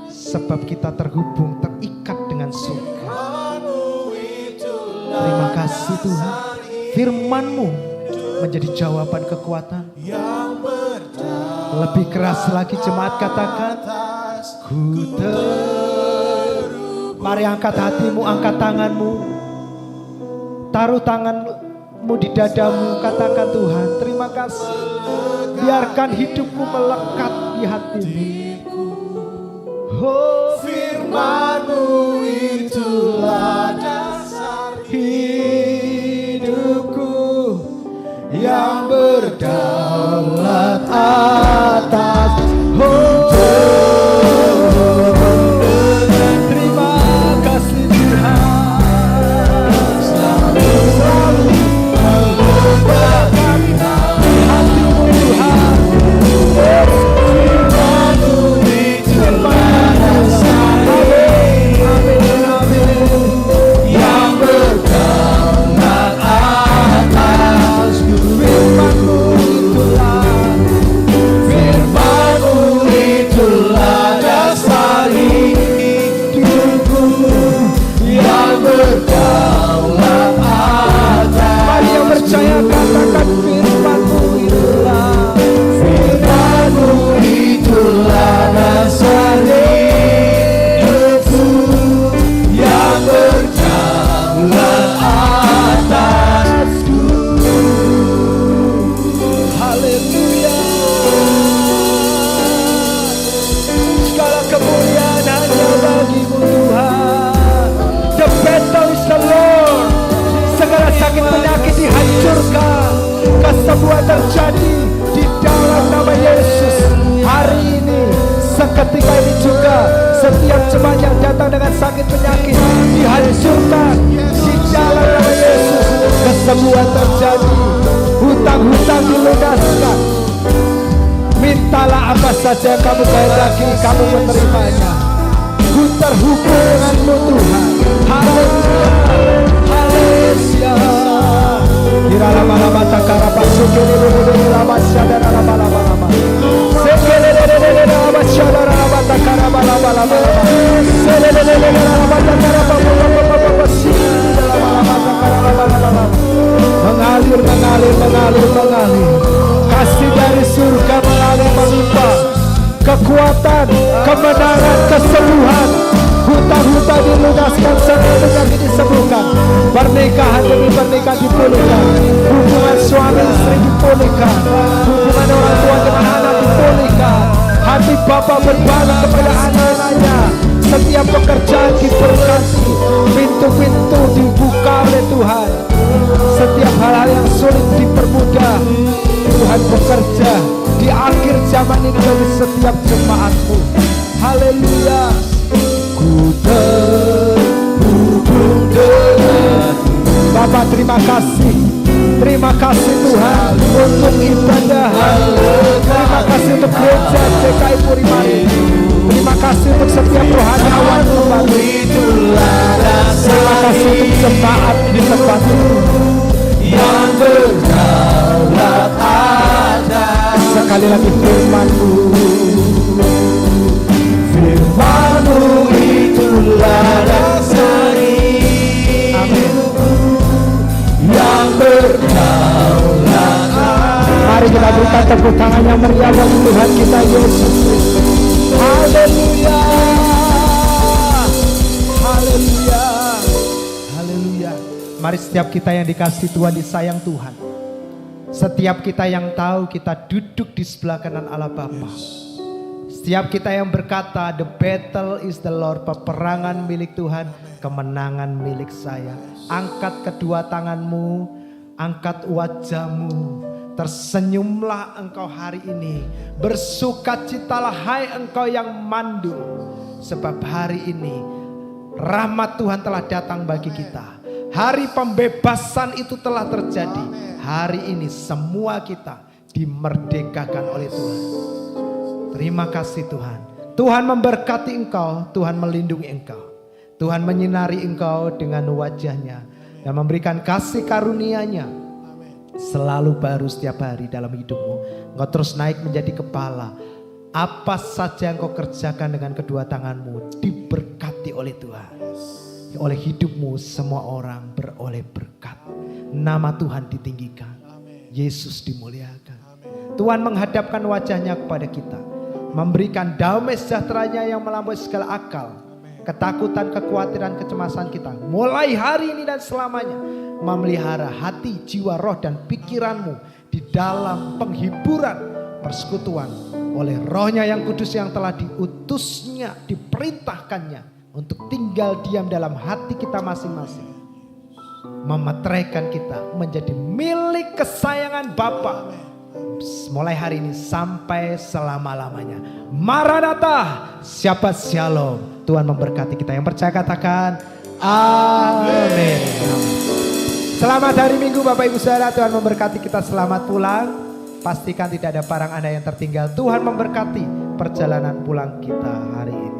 Sebab kita terhubung, terikat dengan surga. Terima kasih Tuhan. Firman-Mu menjadi jawaban kekuatan. Lebih keras lagi jemaat katakan. Mari angkat hatimu, angkat tanganmu. Taruh tanganmu di dadamu. Katakan Tuhan, terima kasih. Biarkan hidupku melekat di hatimu. Oh, firman-Mu itulah dasar hidupku yang berdaulat atas. Oh, terima kasih Tuhan. Selalu melekat di hatimu Tuhan. Percaya katakan firman-Mu itulah. Firman-Mu itulah dasar hidupku yang berdaulat atasku. Haleluya. Segala kemuliaan hanya bagi-Mu Tuhan. The battle is the Lord. Segala sakit penyakit dihancurkan, kesembuhan terjadi di dalam nama Yesus. Hari ini, seketika ini juga, setiap jemaat yang datang dengan sakit penyakit dihancurkan di dalam nama Yesus. Kesembuhan terjadi, hutang-hutang dilunaskan. Mintalah apa saja yang kamu kehendaki, kamu menerimanya. Ku terhubung dengan-Mu Tuhan. Haleluya. Haleluya. Kira lama-lama takara pasuki lama sadara lama-lama. Sekele lama sadara lama takara lama-lama. Sekele lama takara lama-lama. Mengalir. Kasih dari surga mengalir melimpah. Kekuatan, kemenangan, kesembuhan. Hutang-hutang dilunaskan, sakit penyakit disembuhkan. Pernikahan demi pernikahan dipulihkan. Hubungan suami istri dipulihkan. Hubungan orang tua dengan anak dipulihkan. Hati Bapa berbalik kepada anak-anaknya. Setiap pekerjaan diberkati. Pintu-pintu dibuka oleh Tuhan. Setiap hal-hal yang sulit dipermudah. Tuhan bekerja di akhir zaman ini bagi setiap jemaat-Mu. Haleluya. Ku terhubung dengan Bapa, terima kasih. Terima kasih Tuhan untuk ibadah. Terima kasih untuk gereja GKI Purimari. Terima kasih untuk setiap rohaniawan Tuhan. Terima kasih untuk jemaat di tempat ini yang berdaulat ada. Sekali lagi firman-Mu. Firman-Mu itulah dasar hidupku yang berdaulat. Mari kita berikan tepuk tangan yang meriah bagi Tuhan kita Yesus. Haleluya. Haleluya. Haleluya. Mari setiap kita yang dikasihi Tuhan, disayang Tuhan. Setiap kita yang tahu kita duduk di sebelah kanan Allah Bapa. Setiap kita yang berkata, the battle is the Lord, peperangan milik Tuhan, kemenangan milik saya. Angkat kedua tanganmu, angkat wajahmu, tersenyumlah engkau hari ini. Bersukacitalah hai engkau yang mandul. Sebab hari ini rahmat Tuhan telah datang bagi kita. Hari pembebasan itu telah terjadi. Hari ini semua kita dimerdekakan oleh Tuhan. Terima kasih Tuhan. Tuhan memberkati engkau, Tuhan melindungi engkau. Tuhan menyinari engkau dengan wajahnya dan memberikan kasih karunia-Nya selalu baru setiap hari dalam hidupmu. Engkau terus naik menjadi kepala. Apa saja yang kau kerjakan dengan kedua tanganmu diberkati oleh Tuhan. Oleh hidupmu semua orang beroleh berkat. Nama Tuhan ditinggikan. Yesus dimuliakan. Tuhan menghadapkan wajahnya kepada kita, memberikan damai sejahteranya yang melampaui segala akal. Ketakutan, kekhawatiran, kecemasan kita mulai hari ini dan selamanya. Memelihara hati, jiwa, roh dan pikiranmu di dalam penghiburan persekutuan oleh Roh-Nya yang kudus yang telah diutusnya, diperintahkannya untuk tinggal diam dalam hati kita masing-masing. Memeteraikan kita menjadi milik kesayangan Bapa mulai hari ini sampai selama-lamanya. Maranatha, Shabbat Shalom. Tuhan memberkati kita. Yang percaya katakan amin. Selamat hari Minggu Bapak Ibu Saudara. Tuhan memberkati kita, selamat pulang. Pastikan tidak ada barang Anda yang tertinggal. Tuhan memberkati perjalanan pulang kita hari ini.